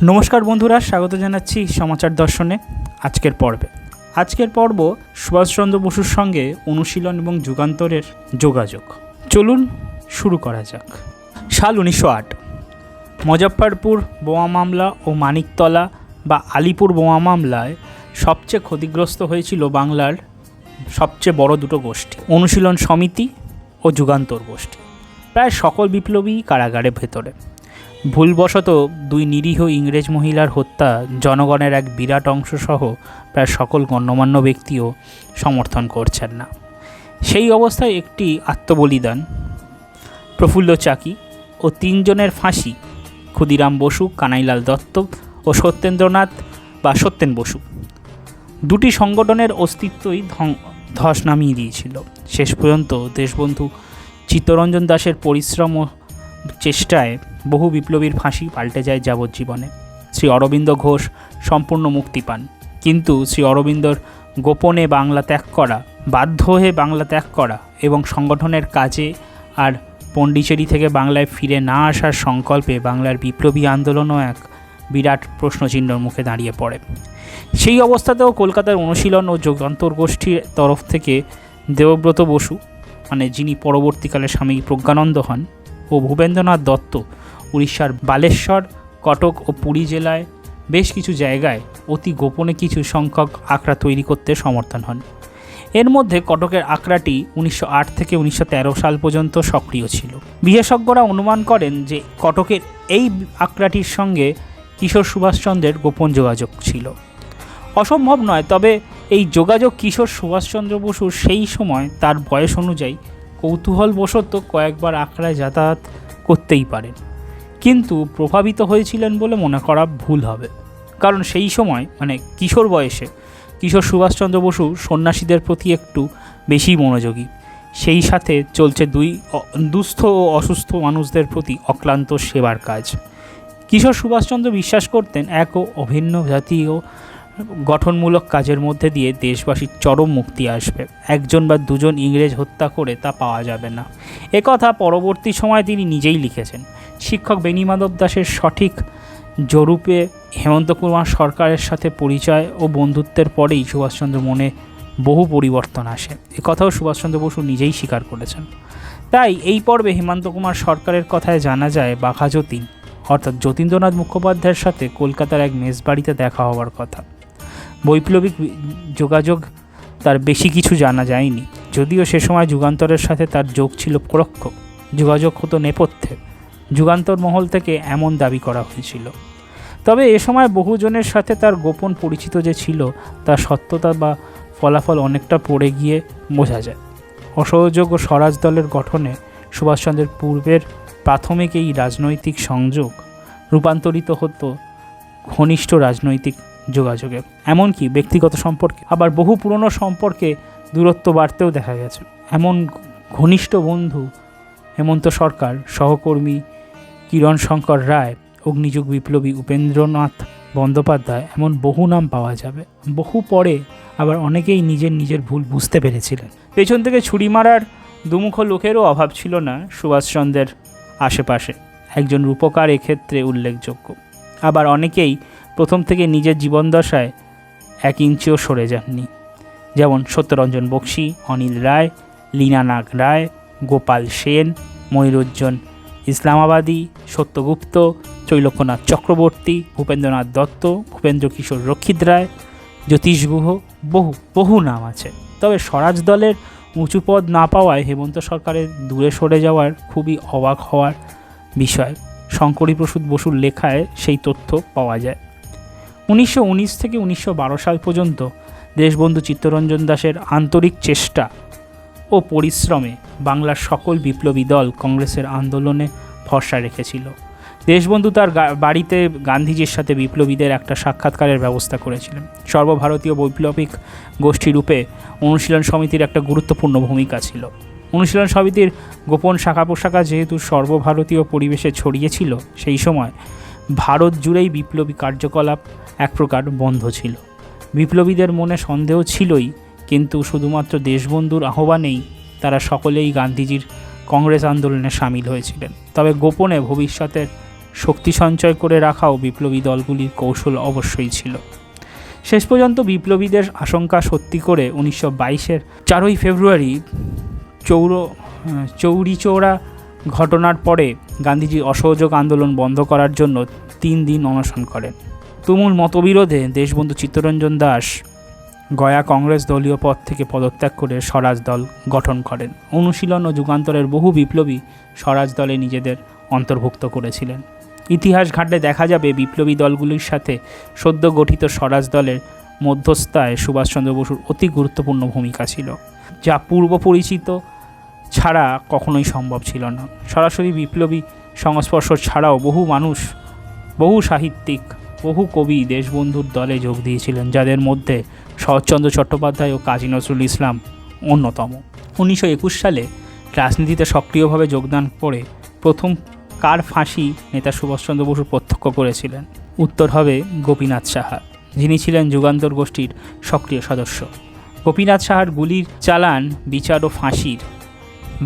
নমস্কার বন্ধুরা, স্বাগত জানাচ্ছি সমাচার দর্শনে। আজকের পর্ব সুভাষচন্দ্র বসুর সঙ্গে অনুশীলন এবং যুগান্তরের যোগাযোগ। চলুন শুরু করা যাক। সাল 1908। মুজফ্ফরপুর বোমা মামলা ও মানিকতলা বা আলিপুর বোমা মামলায় সবচেয়ে ক্ষতিগ্রস্ত হয়েছিল বাংলার সবচেয়ে বড় দুটো গোষ্ঠী, অনুশীলন সমিতি ও যুগান্তর গোষ্ঠী। প্রায় সকল বিপ্লবী কারাগারে ভেতরে। ভুলবশত দুই নিরীহ ইংরেজ মহিলার হত্যা জনগণের এক বিরাট অংশসহ প্রায় সকল গণ্যমান্য ব্যক্তিও সমর্থন করছেন না। সেই অবস্থায় একটি আত্মবলিদান, প্রফুল্ল চাকি ও তিনজনের ফাঁসি, ক্ষুদিরাম বসু, কানাইলাল দত্ত ও সত্যেন্দ্রনাথ বা সত্যেন বসু, দুটি সংগঠনের অস্তিত্বই ধস নামিয়ে দিয়েছিল। শেষ পর্যন্ত দেশবন্ধু চিত্তরঞ্জন দাসের পরিশ্রম ও চেষ্টায় বহু বিপ্লবীর ফাঁসি পাল্টে যায় যাবজ্জীবনে। শ্রী অরবিন্দ ঘোষ সম্পূর্ণ মুক্তি পান, কিন্তু শ্রী অরবিন্দর গোপনে বাংলা ত্যাগ করা, বাধ্য হয়ে বাংলা ত্যাগ করা এবং সংগঠনের কাজে আর পণ্ডিচেরি থেকে বাংলায় ফিরে না আসার সংকল্পে বাংলার বিপ্লবী আন্দোলনও এক বিরাট প্রশ্নচিহ্নর মুখে দাঁড়িয়ে পড়ে। সেই অবস্থাতেও কলকাতার অনুশীলন ও যুগান্তর গোষ্ঠীর তরফ থেকে দেবব্রত বসু, যিনি পরবর্তীকালে স্বামী প্রজ্ঞানন্দ হন, ও ভূপেন্দ্রনাথ দত্ত উড়িষ্যার বালেশ্বর, কটক ও পুরী জেলায় বেশ কিছু জায়গায় অতি গোপনে কিছু সংখ্যক আখড়া তৈরি করতে সমর্থন হন। এর মধ্যে কটকের আখড়াটি 1908 থেকে 1913 সাল পর্যন্ত সক্রিয় ছিল। বিশেষজ্ঞরা অনুমান করেন যে কটকের এই আখড়াটির সঙ্গে কিশোর সুভাষচন্দ্রের গোপন যোগাযোগ ছিল। অসম্ভব নয়, তবে এই যোগাযোগ কিশোর সুভাষচন্দ্র বসুর সেই সময় তার বয়স অনুযায়ী কৌতূহলবশত কয়েকবার আখড়ায় যাতায়াত করতেই পারেন, কিন্তু প্রভাবিত হয়েছিলেন বলে মনে করা ভুল হবে। কারণ সেই সময় কিশোর বয়সে কিশোর সুভাষচন্দ্র বসু সন্ন্যাসীদের প্রতি একটু বেশি মনোযোগী। সেই সাথে চলছে দুস্থ ও অসুস্থ মানুষদের প্রতি অক্লান্ত সেবার কাজ। কিশোর সুভাষচন্দ্র বিশ্বাস করতেন এক ও অভিন্ন জাতীয় গঠনমূলক কাজের মধ্যে দিয়ে দেশবাসীর চরম মুক্তি আসবে। একজন বা দুজন ইংরেজ হত্যা করে তা পাওয়া যাবে না। একথা পরবর্তী সময়ে তিনি নিজেই লিখেছেন। শিক্ষক বেণীমাধব দাসের সঠিক জরূপে হেমন্ত কুমার সরকারের সাথে পরিচয় ও বন্ধুত্বের পরেই সুভাষচন্দ্র মনে বহু পরিবর্তন আসে। একথাও সুভাষচন্দ্র বসু নিজেই স্বীকার করেছেন। তাই এই পর্বে হেমন্ত কুমার সরকারের কথায় জানা যায় বাঘা যতীন অর্থাৎ যতীন্দ্রনাথ মুখোপাধ্যায়ের সাথে কলকাতার এক মেসবাড়িতে দেখা হওয়ার কথা। বৈপ্লবিক যোগাযোগ তার বেশি কিছু জানা যায়নি, যদিও সে সময় যুগান্তরের সাথে তার যোগ ছিল পরোক্ষ। যোগাযোগ হতো নেপথ্যে, যুগান্তর মহল থেকে এমন দাবি করা হয়েছিল। তবে এ সময় বহুজনের সাথে তার গোপন পরিচিত যে ছিল তার সত্যতা বা ফলাফল অনেকটা পড়ে গিয়ে বোঝা যায়। অসহযোগ ও স্বরাজ দলের গঠনে সুভাষচন্দ্রের পূর্বের প্রাথমিক এই রাজনৈতিক সংযোগ রূপান্তরিত হতো ঘনিষ্ঠ রাজনৈতিক যোগাযোগে, এমনকি ব্যক্তিগত সম্পর্কে। আবার বহু পুরনো সম্পর্কে দূরত্ব বাড়তেও দেখা গেছে। এমন ঘনিষ্ঠ বন্ধু হেমন্ত সরকার, সহকর্মী কিরণ শঙ্কর রায়, অগ্নিযুগ বিপ্লবী উপেন্দ্রনাথ বন্দ্যোপাধ্যায়, এমন বহু নাম পাওয়া যাবে। বহু পরে আবার অনেকেই নিজের ভুল বুঝতে পেরেছিলেন। পেছন থেকে ছুরি মারার দুমুখ লোকেরও অভাব ছিল না সুভাষচন্দ্রের আশেপাশে। একজন রূপকার এক্ষেত্রে উল্লেখযোগ্য। আবার অনেকেই প্রথম থেকে নিজের জীবনদশায় 1 ইঞ্চিও সরে যাননি, যেমন সত্যরঞ্জন বক্সী, অনিল রায়, লীনানাগ রায়, গোপাল সেন, মনিরুজ্জন ইসলামাবাদী, সত্যগুপ্ত, ত্রৈলোক্যনাথ চক্রবর্তী, ভূপেন্দ্রনাথ দত্ত, ভূপেন্দ্র কিশোর রক্ষিত রায়, জ্যোতিষ গুহ, বহু নাম আছে। তবে স্বরাজ দলের উঁচু পদ না পাওয়ায় হেমন্ত সরকারের দূরে সরে যাওয়ার খুবই অবাক হওয়ার বিষয়। শঙ্করীপ্রসূত বসুর লেখায় সেই তথ্য পাওয়া যায়। 1919 থেকে 1912 সাল পর্যন্ত দেশবন্ধু চিত্তরঞ্জন দাসের আন্তরিক চেষ্টা ও পরিশ্রমে বাংলার সকল বিপ্লবী দল কংগ্রেসের আন্দোলনে ভরসা রেখেছিল। দেশবন্ধু তার বাড়িতে গান্ধীজির সাথে বিপ্লবীদের একটা সাক্ষাৎকারের ব্যবস্থা করেছিলেন। সর্বভারতীয় বৈপ্লবিক গোষ্ঠীরূপে অনুশীলন সমিতির একটা গুরুত্বপূর্ণ ভূমিকা ছিল। অনুশীলন সমিতির গোপন শাখা পোশাখা যেহেতু সর্বভারতীয় পরিবেশে ছড়িয়েছিল, সেই সময় ভারত জুড়েই বিপ্লবী কার্যকলাপ এক প্রকার বন্ধ ছিল। বিপ্লবীদের মনে সন্দেহ ছিলই, কিন্তু শুধুমাত্র দেশবন্ধুর আহ্বানেই তারা সকলেই গান্ধীজির কংগ্রেস আন্দোলনে সামিল হয়েছিলেন। তবে গোপনে ভবিষ্যতের শক্তি সঞ্চয় করে রাখাও বিপ্লবী দলগুলির কৌশল অবশ্যই ছিল। শেষ পর্যন্ত বিপ্লবীদের আশঙ্কা সত্যি করে 1922-এর 4 ফেব্রুয়ারি চৌরিচৌরা ঘটনার পরে গান্ধীজি অসহযোগ আন্দোলন বন্ধ করার জন্য 3 দিন অনশন করেন। তুমুল মতবিরোধে দেশবন্ধু চিত্তরঞ্জন দাস গয়া কংগ্রেস দলীয় পদ থেকে পদত্যাগ করে স্বরাজ দল গঠন করেন। অনুশীলন ও যুগান্তরের বহু বিপ্লবী স্বরাজ দলে নিজেদের অন্তর্ভুক্ত করেছিলেন। ইতিহাস ঘাটলে দেখা যাবে বিপ্লবী দলগুলির সাথে সদ্য গঠিত স্বরাজ দলের মধ্যস্থায় সুভাষচন্দ্র বসুর অতি গুরুত্বপূর্ণ ভূমিকা ছিল, যা পূর্ব পরিচিত ছাড়া কখনোই সম্ভব ছিল না। সরাসরি বিপ্লবী সংস্পর্শ ছাড়াও বহু মানুষ, বহু সাহিত্যিক, বহু কবি দেশবন্ধুর দলে যোগ দিয়েছিলেন, যাদের মধ্যে শরৎচন্দ্র চট্টোপাধ্যায় ও কাজী নজরুল ইসলাম অন্যতম। 1921 সালে রাজনীতিতে সক্রিয়ভাবে যোগদান করে প্রথম কার ফাঁসি নেতা সুভাষচন্দ্র বসু প্রত্যক্ষ করেছিলেন? উত্তর হবে গোপীনাথ সাহা, যিনি ছিলেন যুগান্তর গোষ্ঠীর সক্রিয় সদস্য। গোপীনাথ সাহার গুলির চালান, বিচার ও ফাঁসির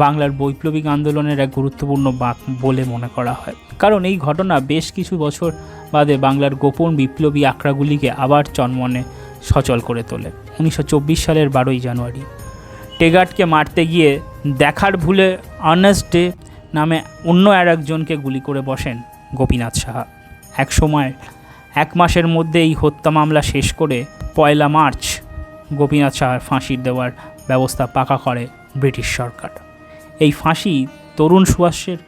বাংলার বৈপ্লবিক আন্দোলনের এক গুরুত্বপূর্ণ বাঁক বলে মনে করা হয়, কারণ এই ঘটনা বেশ কিছু বছর বাদে বাংলার গোপন বিপ্লবী আখড়াগুলিকে আবার চনমনে সচল করে তোলে। 1924 সালের 12 জানুয়ারি টেগার্টকে মারতে গিয়ে দেখার ভুলে আর্নেস্ট ডে নামে অন্য একজনকে গুলি করে বসেন গোপীনাথ সাহা। এক সময় 1 মাসের মধ্যে এই হত্যা মামলা শেষ করে 1 মার্চ গোপীনাথ সাহার ফাঁসির দেওয়ার ব্যবস্থা পাকা করে ব্রিটিশ সরকার। এই ফাঁসি তরুণ সুভাষের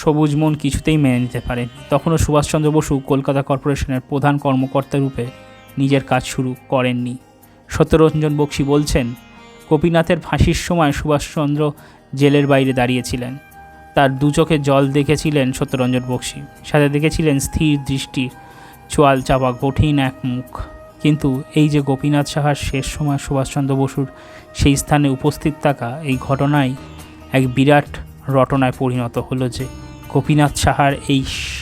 সবুজ মন কিছুতেই মেনে নিতে পারেন। তখনও সুভাষচন্দ্র বসু কলকাতা কর্পোরেশনের প্রধান কর্মকর্তা রূপে নিজের কাজ শুরু করেননি। সত্যরঞ্জন বক্সী বলছেন, গোপীনাথের ফাঁসির সময় সুভাষচন্দ্র জেলের বাইরে দাঁড়িয়েছিলেন। তার 2 চোখে জল দেখেছিলেন সত্যরঞ্জন বক্সী, সাথে দেখেছিলেন স্থির দৃষ্টি, চোয়াল চাপা কঠিন এক মুখ। কিন্তু এই যে গোপীনাথ সাহার শেষ সময় সুভাষচন্দ্র বসুর সেই স্থানে উপস্থিত থাকা, এই ঘটনায় এক বিরাট রটনায় পরিণত হলো যে গোপীনাথ সাহার এই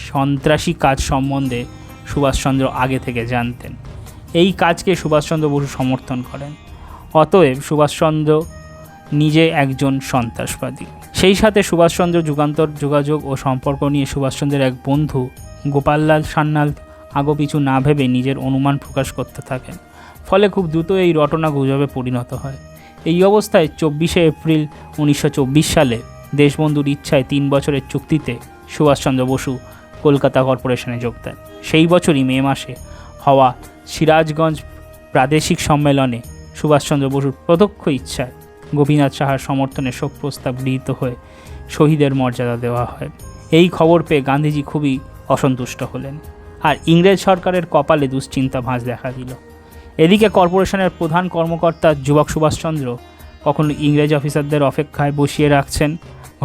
সন্ত্রাসী কাজ সম্বন্ধে সুভাষচন্দ্র আগে থেকে জানতেন। এই কাজকে সুভাষচন্দ্র বসু সমর্থন করেন। অতএব সুভাষচন্দ্র নিজে একজন সন্ত্রাসবাদী। সেই সাথে সুভাষচন্দ্র যুগান্তর যোগাযোগ ও সম্পর্ক নিয়ে সুভাষচন্দ্রের এক বন্ধু গোপাললাল সান্যাল আগোপিছু না ভেবে নিজের অনুমান প্রকাশ করতে থাকেন। ফলে খুব দ্রুত এই রটনা গুজবে পরিণত হয়। এই অবস্থায় 24 এপ্রিল 1924 সালে দেশবন্ধুর ইচ্ছায় 3 বছরের চুক্তিতে সুভাষচন্দ্র বসু কলকাতা কর্পোরেশনে যোগ দেন। সেই বছরই মে মাসে হওয়া সিরাজগঞ্জ প্রাদেশিক সম্মেলনে সুভাষচন্দ্র বসুর প্রত্যক্ষ ইচ্ছায় গোপীনাথ সাহার সমর্থনে শোক প্রস্তাব গৃহীত হয়ে শহীদের মর্যাদা দেওয়া হয়। এই খবর পেয়ে গান্ধীজি খুবই অসন্তুষ্ট হলেন, আর ইংরেজ সরকারের কপালে দুশ্চিন্তা ভাঁজ দেখা দিল। এদিকে কর্পোরেশনের প্রধান কর্মকর্তা যুবক সুভাষচন্দ্র কখনো ইংরেজ অফিসারদের অপেক্ষায় বসিয়ে রাখছেন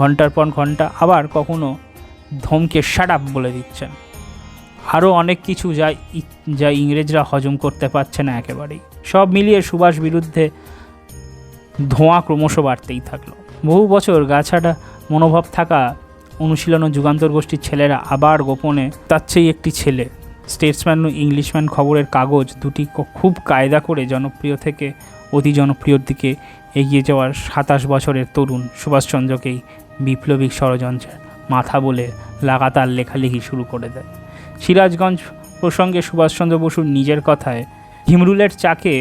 ঘন্টার পর ঘন্টা, আবার কখনো ধমকে শাট আপ বলে দিচ্ছেন। আরও অনেক কিছু যা ইংরেজরা হজম করতে পারছে না একেবারেই। সব মিলিয়ে সুভাষ বিরুদ্ধে ধোঁয়া ক্রমশ বাড়তেই থাকলো। বহু বছর গাছাটা মনোভাব থাকা অনুশীলন ও যুগান্তর গোষ্ঠীর ছেলেরা আবার গোপনে, তার চেয়ে একটি ছেলে, স্টেটসম্যান ও ইংলিশম্যান খবরের কাগজ দুটি খুব কায়দা করে জনপ্রিয় থেকে অতি জনপ্রিয়র দিকে এগিয়ে যাওয়ার 27 বছরের তরুণ সুভাষচন্দ্রকেই বিপ্লবী ষড়যন্ত্রের মাথা বলে লাগাতার লেখালেখি শুরু করে দেয়। সিরাজগঞ্জ প্রসঙ্গে সুভাষচন্দ্র বসুর নিজের কথায়, হিমরুলের চাকে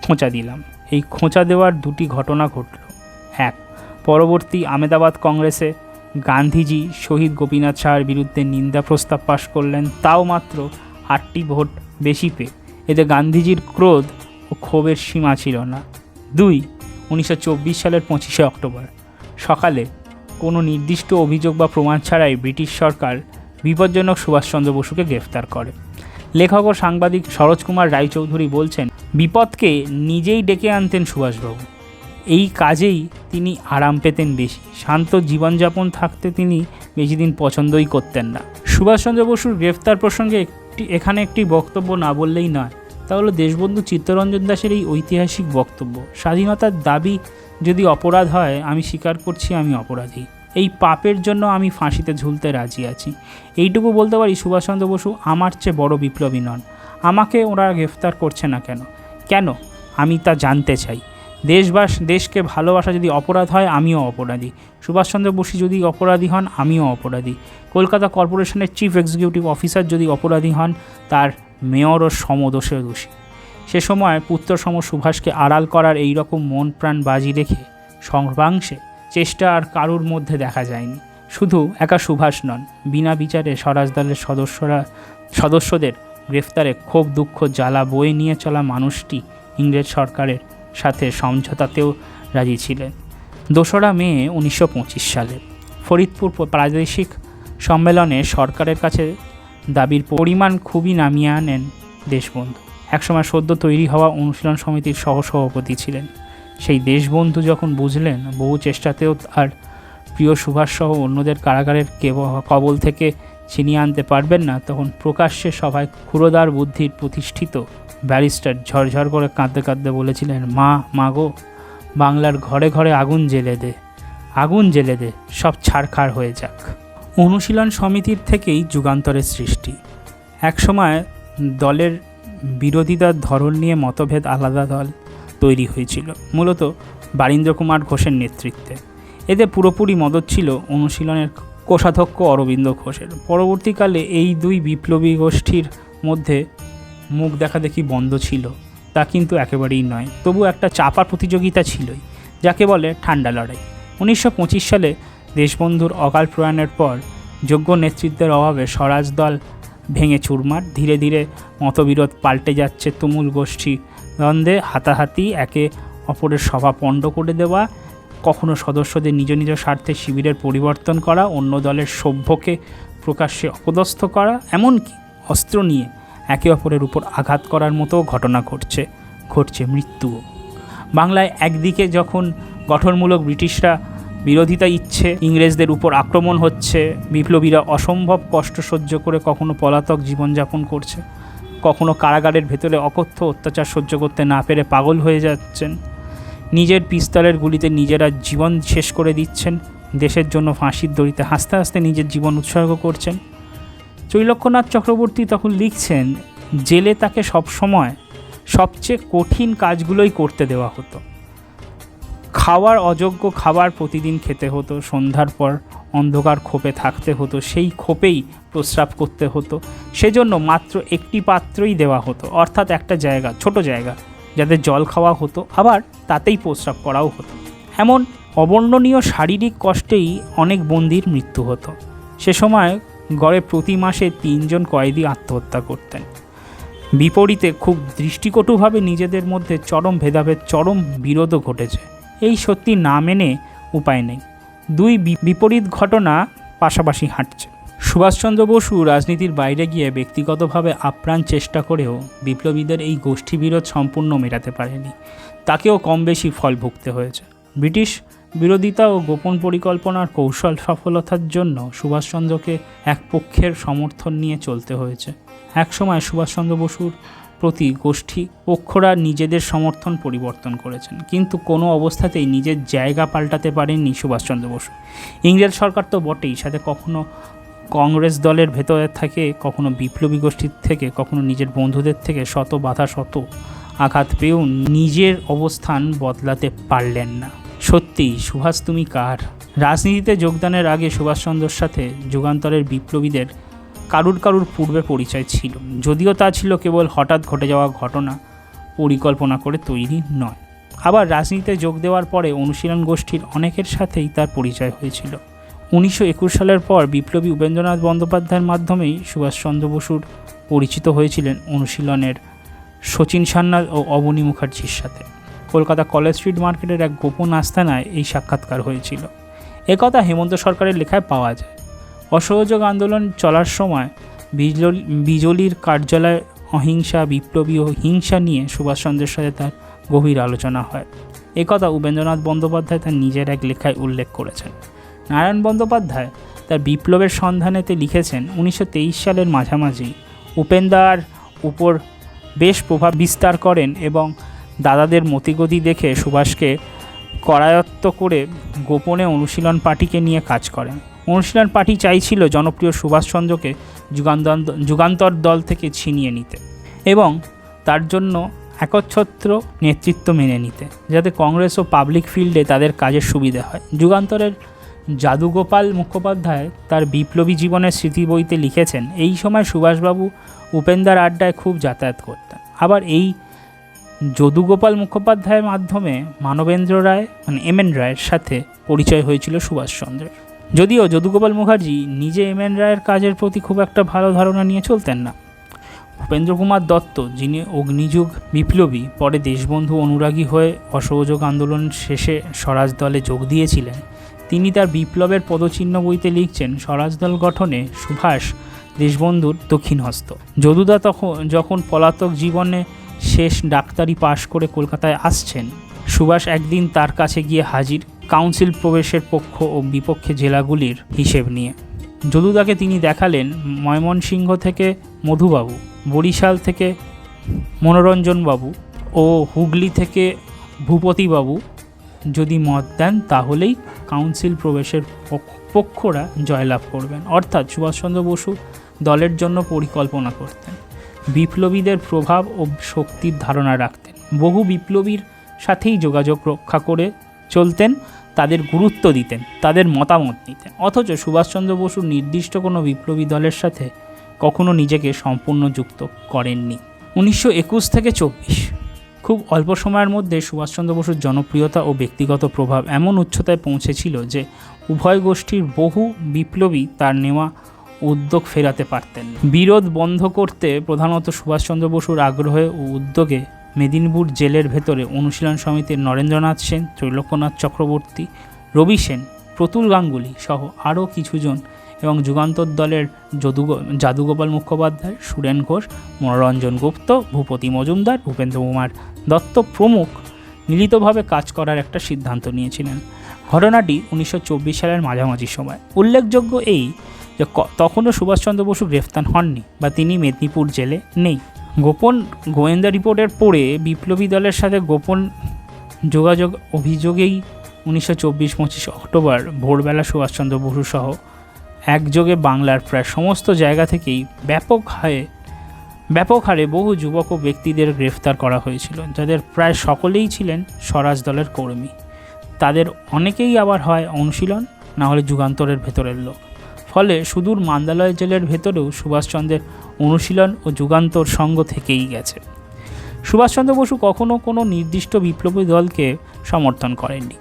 খোঁচা দিলাম। এই খোঁচা দেওয়ার 2টি ঘটনা ঘটল। 1, পরবর্তী আহমেদাবাদ কংগ্রেসে গান্ধীজি শহীদ গোপীনাথ সাহার বিরুদ্ধে নিন্দা প্রস্তাব পাশ করলেন, তাও মাত্র 8টি ভোট বেশি পেয়ে। এতে গান্ধীজির ক্রোধ ও ক্ষোভের সীমা ছিল না। 2, 1924 সালের 25 অক্টোবর সকালে কোনো নির্দিষ্ট অভিযোগ বা প্রমাণ ছাড়াই ব্রিটিশ সরকার বিপজ্জনক সুভাষচন্দ্র বসুকে গ্রেফতার করে। লেখক ও সাংবাদিক সরোজ কুমার রায়চৌধুরী বলছেন, বিপদকে নিজেই ডেকে আনতেন সুভাষবাবু। এই কাজেই তিনি আরাম পেতেন বেশি। শান্ত জীবনযাপন থাকতে তিনি বেশি দিন পছন্দই করতেন না। সুভাষচন্দ্র বসুর গ্রেফতার প্রসঙ্গে এখানে একটি বক্তব্য না বললেই নয়, তা হলো দেশবন্ধু চিত্তরঞ্জন দাসের এই ঐতিহাসিক বক্তব্য, স্বাধীনতার দাবি যদি অপরাধ হয়, আমি স্বীকার করছি আমি অপরাধী। এই পাপের জন্য আমি ফাঁসিতে ঝুলতে রাজি আছি। এইটুকু বলতে পারি, সুভাষচন্দ্র বসু আমার চেয়ে বড় বিপ্লবী নন। আমাকে ওরা গ্রেফতার করছে না কেন? আমি তা জানতে চাই। দেশকে ভালোবাসা যদি অপরাধ হয়, আমিও অপরাধী। সুভাষচন্দ্র বসু যদি অপরাধী হন, আমিও অপরাধী। কলকাতা কর্পোরেশনের চিফ এক্সিকিউটিভ অফিসার যদি অপরাধী হন, তার মেয়রও সমদোষে দোষী। সে সময় পুত্র সম সুভাষকে আড়াল করার এই রকম মন প্রাণ বাজি রেখে সর্বাংশে চেষ্টা আর কারুর মধ্যে দেখা যায়নি। শুধু একা সুভাষ নন, বিনা বিচারে স্বরাজ দলের সদস্যদের গ্রেফতারে ক্ষোভ দুঃখ জ্বালা বয়ে নিয়ে চলা মানুষটি ইংরেজ সরকারের সাথে সমঝোতাতেও রাজি ছিলেন। 2রা মে 1925 সালে ফরিদপুর প্রাদেশিক সম্মেলনে সরকারের কাছে দাবির পরিমাণ খুবই নামিয়ে আনেন দেশবন্ধু। একসময় সদ্য তৈরি হওয়া অনুশীলন সমিতির সহসভাপতি ছিলেন। সেই দেশবন্ধু যখন বুঝলেন বহু চেষ্টাতেও আর প্রিয় সুভাষসহ অন্যদের কারাগারের কবল থেকে ছিনিয়ে আনতে পারবেন না, তখন প্রকাশ্যে সভায় ক্ষুরোদার বুদ্ধির প্রতিষ্ঠিত ব্যারিস্টার ঝরঝর করে কাঁদতে কাঁদতে বলেছিলেন, মা গো, বাংলার ঘরে ঘরে আগুন জ্বেলে দে, সব ছারখার হয়ে যাক। অনুশীলন সমিতির থেকেই যুগান্তরের সৃষ্টি। একসময় দলের বিরোধিতার ধরন নিয়ে মতভেদ আলাদা দল তৈরি হয়েছিল, মূলত বারীন্দ্র কুমার ঘোষের নেতৃত্বে। এতে পুরোপুরি মদত ছিল অনুশীলনের কোষাধ্যক্ষ অরবিন্দ ঘোষের। পরবর্তীকালে এই দুই বিপ্লবী গোষ্ঠীর মধ্যে মুখ দেখাদেখি বন্ধ ছিল তা কিন্তু একেবারেই নয়, তবু একটা চাপা প্রতিযোগিতা ছিলই, যাকে বলে ঠান্ডা লড়াই। 1925 সালে দেশবন্ধুর অকাল প্রয়াণের পর যোগ্য নেতৃত্বের অভাবে স্বরাজ দল ভেঙে চুরমার। ধীরে ধীরে মতবিরোধ পাল্টে যাচ্ছে তুমুল গোষ্ঠী দ্বন্দ্বে, হাতাহাতি, একে অপরের সভা পণ্ড করে দেওয়া, কখনো সদস্যদের নিজ নিজ স্বার্থে শিবিরের পরিবর্তন করা, অন্য দলের সভ্যকে প্রকাশ্যে অপদস্থ করা, এমনকি অস্ত্র নিয়ে একে অপরের উপর আঘাত করার মতো ঘটনা ঘটছে মৃত্যুও। বাংলায় একদিকে যখন গঠনমূলক ব্রিটিশরা বিরোধিতা ইচ্ছে ইংরেজদের উপর আক্রমণ হচ্ছে, বিপ্লবীরা অসম্ভব কষ্ট সহ্য করে কখনো পলাতক জীবনযাপন করছে, কখনো কারাগারের ভেতরে অকথ্য অত্যাচার সহ্য করতে না পেরে পাগল হয়ে যাচ্ছেন, নিজের পিস্তলের গুলিতে নিজেরা জীবন শেষ করে দিচ্ছেন, দেশের জন্য ফাঁসির দড়িতে হাসতে হাসতে নিজের জীবন উৎসর্গ করছেন। ত্রৈলোক্যনাথ চক্রবর্তী তখন লিখছেন, জেলে তাকে সবসময় সবচেয়ে কঠিন কাজগুলোই করতে দেওয়া হতো। খাওয়ার অযোগ্য খাবার প্রতিদিন খেতে হতো, সন্ধ্যার পর অন্ধকার খোপে থাকতে হতো, সেই খোপেই প্রস্রাব করতে হতো, সেজন্য মাত্র একটি পাত্রই দেওয়া হতো, অর্থাৎ একটা জায়গা, ছোট জায়গা, যাতে জল খাওয়া হতো, আবার তাতেই প্রস্রাব করাও হতো। এমন অবর্ণনীয় শারীরিক কষ্টেই অনেক বন্দির মৃত্যু হতো। সে সময় গড়ে প্রতি মাসে 3 জন কয়েদি আত্মহত্যা করতেন। বিপরীতে খুব দৃষ্টিকটুভাবে নিজেদের মধ্যে চরম ভেদাভেদ, চরম বিরোধও ঘটেছে। এই সত্যি না মেনে উপায় নেই, দুই বিপরীত ঘটনা পাশাপাশি হাঁটছে। সুভাষচন্দ্র বসু রাজনীতির বাইরে গিয়ে ব্যক্তিগতভাবে আপ্রাণ চেষ্টা করেও বিপ্লবীদের এই গোষ্ঠী বিরোধ সম্পূর্ণ মেটাতে পারেনি, তাকেও কম বেশি ফল ভুগতে হয়েছে। ব্রিটিশ বিরোধিতা ও গোপন পরিকল্পনার কৌশল সফলতার জন্য সুভাষচন্দ্রকে এক পক্ষের সমর্থন নিয়ে চলতে হয়েছে। একসময় সুভাষচন্দ্র বসুর প্রতি গোষ্ঠী পক্ষরা নিজেদের সমর্থন পরিবর্তন করেছেন, কিন্তু কোনো অবস্থাতেই নিজের জায়গা পাল্টাতে পারেননি সুভাষচন্দ্র বসু। ইংরেজ সরকার তো বটেই, সাথে কখনো কংগ্রেস দলের ভেতরে থেকে, কখনো বিপ্লবী গোষ্ঠীর থেকে, কখনো নিজের বন্ধুদের থেকে শত বাধা শত আঘাত পেয়েও নিজের অবস্থান বদলাতে পারলেন না। সত্যিই সুভাষ তুমি কার? রাজনীতিতে যোগদানের আগে সুভাষচন্দ্রের সাথে যুগান্তরের বিপ্লবীদের কারুর পূর্বে পরিচয় ছিল, যদিও তা ছিল কেবল হঠাৎ ঘটে যাওয়া ঘটনা, পরিকল্পনা করে তৈরি নয়। আবার রাজনীতিতে যোগ দেওয়ার পরে অনুশীলন গোষ্ঠীর অনেকের সাথেই তার পরিচয় হয়েছিল। 1921 সালের পর বিপ্লবী উপেন্দ্রনাথ বন্দ্যোপাধ্যায়ের মাধ্যমেই সুভাষচন্দ্র বসুর পরিচিত হয়েছিলেন অনুশীলনের শচীন সান্যাল ও অবনী মুখার্জির সাথে। কলকাতা কলেজ স্ট্রিট মার্কেটের এক গোপন আস্তানায় এই সাক্ষাৎকার হয়েছিল। একথা হেমন্ত সরকারের লেখায় পাওয়া যায়। অসহযোগ আন্দোলন চলার সময় বিজলির কার্যালয়ে অহিংসা, বিপ্লবী ও হিংসা নিয়ে সুভাষচন্দ্রের সাথে তার গভীর আলোচনা হয়। একথা উপেন্দ্রনাথ বন্দ্যোপাধ্যায় তার নিজের এক লেখায় উল্লেখ করেছেন। নারায়ণ বন্দ্যোপাধ্যায় তার বিপ্লবের সন্ধানেতে লিখেছেন, 1923 সালের মাঝামাঝি উপেন্দ্রার উপর বেশ প্রভাব বিস্তার করেন এবং দাদাদের মতিগতি দেখে সুভাষকে করায়ত্ত করে গোপনে অনুশীলন পার্টিকে নিয়ে কাজ করেন। অনুশীলন পার্টি চাইছিল জনপ্রিয় সুভাষচন্দ্রকে যুগান্তর দল থেকে ছিনিয়ে নিতে এবং তার জন্য একচ্ছত্র নেতৃত্ব মেনে নিতে, যাতে কংগ্রেস ও পাবলিক ফিল্ডে তাদের কাজের সুবিধা হয়। যুগান্তরের যাদুগোপাল মুখোপাধ্যায় তার বিপ্লবী জীবনের স্মৃতি বইতে লিখেছেন, এই সময় সুভাষবাবু উপেন্দ্রার আড্ডায় খুব যাতায়াত করতেন। আবার এই যদুগোপাল মুখোপাধ্যায়ের মাধ্যমে মানবেন্দ্র রায় এম.এন. রায়ের সাথে পরিচয় হয়েছিল সুভাষচন্দ্রের। যদিও যদুগোপাল মুখার্জি নিজে এম.এন. রায়ের কাজের প্রতি খুব একটা ভালো ধারণা নিয়ে চলতেন না। ভূপেন্দ্র কুমার দত্ত, যিনি অগ্নিযুগ বিপ্লবী, পরে দেশবন্ধু অনুরাগী হয়ে অসহযোগ আন্দোলন শেষে স্বরাজ দলে যোগ দিয়েছিলেন, তিনি তার বিপ্লবের পদচিহ্ন বইতে লিখছেন, স্বরাজ দল গঠনে সুভাষ দেশবন্ধুর দক্ষিণ হস্ত। যদুদা যখন পলাতক জীবনে শেষ ডাক্তারি পাশ করে কলকাতায় আসছেন, সুভাষ একদিন তার কাছে গিয়ে হাজির, কাউন্সিল প্রবেশের পক্ষ ও বিপক্ষে জেলাগুলির হিসেব নিয়ে। যদুদাকে তিনি দেখালেন ময়মনসিংহ থেকে মধুবাবু, বরিশাল থেকে মনোরঞ্জনবাবু ও হুগলি থেকে ভূপতিবাবু যদি মত দেন তাহলেই কাউন্সিল প্রবেশের পক্ষরা জয়লাভ করবেন। অর্থাৎ সুভাষচন্দ্র বসু দলের জন্য পরিকল্পনা করতেন, বিপ্লবীদের প্রভাব ও শক্তির ধারণা রাখতেন, বহু বিপ্লবীর সাথেই যোগাযোগ রক্ষা করে চলতেন, তাদের গুরুত্ব দিতেন, তাদের মতামত নিতেন। অথচ সুভাষচন্দ্র বসু নির্দিষ্ট কোনো বিপ্লবী দলের সাথে কখনো নিজেকে সম্পূর্ণ যুক্ত করেননি। 1921 থেকে 24 খুব অল্প সময়ের মধ্যে সুভাষচন্দ্র বসুর জনপ্রিয়তা ও ব্যক্তিগত প্রভাব এমন উচ্চতায় পৌঁছেছিল যে উভয় গোষ্ঠীর বহু বিপ্লবী তার নেওয়া উদ্যোগ ফেরাতে পারতেন। বিরোধ বন্ধ করতে প্রধানত সুভাষচন্দ্র বসুর আগ্রহে ও উদ্যোগে মেদিনীপুর জেলের ভেতরে অনুশীলন সমিতির নরেন্দ্রনাথ সেন, ত্রৈলোক্যনাথ চক্রবর্তী, রবি সেন, প্রতুল গাঙ্গুলি সহ আরও কিছুজন এবং যুগান্তর দলের যাদুগোপাল মুখোপাধ্যায়, সুরেন ঘোষ, মনোরঞ্জন গুপ্ত, ভূপতি মজুমদার, ভূপেন্দ্র কুমার দত্ত প্রমুখ মিলিতভাবে কাজ করার একটা সিদ্ধান্ত নিয়েছিলেন। ঘটনাটি 1924 সালের মাঝামাঝি সময়। উল্লেখযোগ্য এই যে তখনও সুভাষচন্দ্র বসু গ্রেফতার হননি বা তিনি মেদিনীপুর জেলে নেই। গোপন গোয়েন্দা রিপোর্টের পরে বিপ্লবী দলের সাথে গোপন যোগাযোগ অভিযোগেই 1924-25 অক্টোবর ভোরবেলা সুভাষচন্দ্র বসু সহ একযোগে বাংলার প্রায় সমস্ত জায়গা থেকেই ব্যাপক হারে বহু যুবক ও ব্যক্তিদের গ্রেফতার করা হয়েছিল, যাদের প্রায় সকলেই ছিলেন স্বরাজ দলের কর্মী। তাদের অনেকেই আবার হয় অনুশীলন, না হলে যুগান্তরের ভেতরের লোক। ফলে সুদূর মান্দালয় জেলের ভেতরেও সুভাষচন্দ্রের অনুশীলন ও যুগান্তর সঙ্গ থেকেই গেছে। সুভাষচন্দ্র বসু কখনও কোনো নির্দিষ্ট বিপ্লবী দলকে সমর্থন করেননি।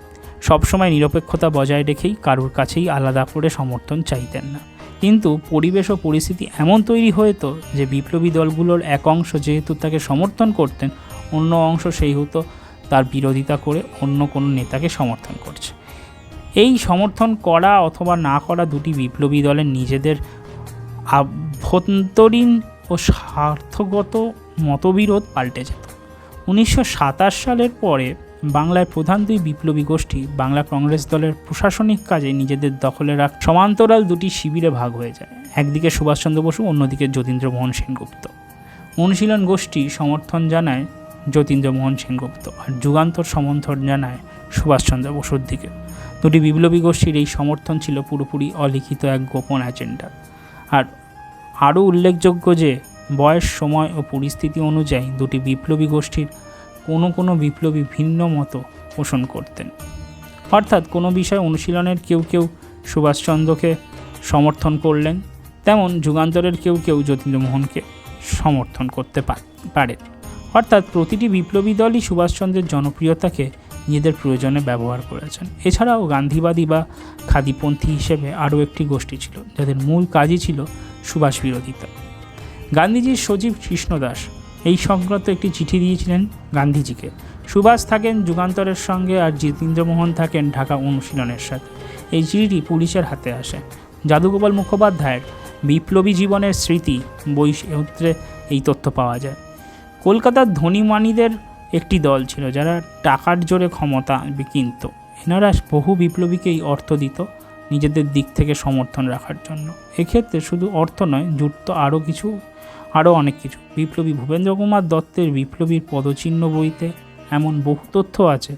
সবসময় নিরপেক্ষতা বজায় রেখেই কারোর কাছেই আলাদা করে সমর্থন চাইতেন না। কিন্তু পরিবেশ ও পরিস্থিতি এমন তৈরি হতো যে বিপ্লবী দলগুলোর এক অংশ যেহেতু তাকে সমর্থন করতেন, অন্য অংশ সেই হতো তার বিরোধিতা করে অন্য কোনো নেতাকে সমর্থন করছে। এই সমর্থন করা অথবা না করা দুটি বিপ্লবী দলের নিজেদের আভ্যন্তরীণ ও স্বার্থগত মতবিরোধ পাল্টে যেত। 1927 সালের পরে বাংলায় প্রধান দুই বিপ্লবী গোষ্ঠী বাংলা কংগ্রেস দলের প্রশাসনিক কাজে নিজেদের দখলে সমান্তরাল দুটি শিবিরে ভাগ হয়ে যায়। একদিকে সুভাষচন্দ্র বসু, অন্যদিকে যতীন্দ্রমোহন সেনগুপ্ত। অনুশীলন গোষ্ঠী সমর্থন জানায় যতীন্দ্রমোহন সেনগুপ্ত, আর যুগান্তর সমর্থন জানায় সুভাষচন্দ্র বসুর দিকে। দুটি বিপ্লবী গোষ্ঠীর এই সমর্থন ছিল পুরোপুরি অলিখিত এক গোপন এজেন্ডা। আর আরও উল্লেখযোগ্য যে বয়স, সময় ও পরিস্থিতি অনুযায়ী দুটি বিপ্লবী গোষ্ঠীর কোনো বিপ্লবী ভিন্ন মত পোষণ করতেন। অর্থাৎ কোনো বিষয় অনুশীলনের কেউ কেউ সুভাষচন্দ্রকে সমর্থন করলেন, তেমন যুগান্তরের কেউ কেউ যতীন্দ্রমোহনকে সমর্থন করতে পারেন। অর্থাৎ প্রতিটি বিপ্লবী দলই সুভাষচন্দ্রের জনপ্রিয়তাকে নিজেদের প্রয়োজনে ব্যবহার করেছেন। এছাড়াও গান্ধীবাদী বা খাদিপন্থী হিসেবে আরও একটি গোষ্ঠী ছিল, যাদের মূল কাজই ছিল সুভাষ বিরোধিতা। গান্ধীজির সচিব কৃষ্ণদাস এই সংক্রান্ত একটি চিঠি দিয়েছিলেন গান্ধীজিকে। সুভাষ থাকেন যুগান্তরের সঙ্গে আর যতীন্দ্রমোহন থাকেন ঢাকা অনুশীলনের সাথে। এই চিঠিটি পুলিশের হাতে আসে। যাদুগোপাল মুখোপাধ্যায়ের বিপ্লবী জীবনের স্মৃতি বইতে এই তথ্য পাওয়া যায়। কলকাতার ধনীমানীদের একটি দল ছিল যারা টাকার জোরে ক্ষমতা কিনত। এনারা বহু বিপ্লবীকেই অর্থ দিত নিজেদের দিক থেকে সমর্থন রাখার জন্য। এক্ষেত্রে শুধু অর্থ নয়, জুটত আরও অনেক কিছু। বিপ্লবী ভূপেন্দ্র কুমার দত্তের বিপ্লবীর পদচিহ্ন বইতে এমন বহু তথ্য আছে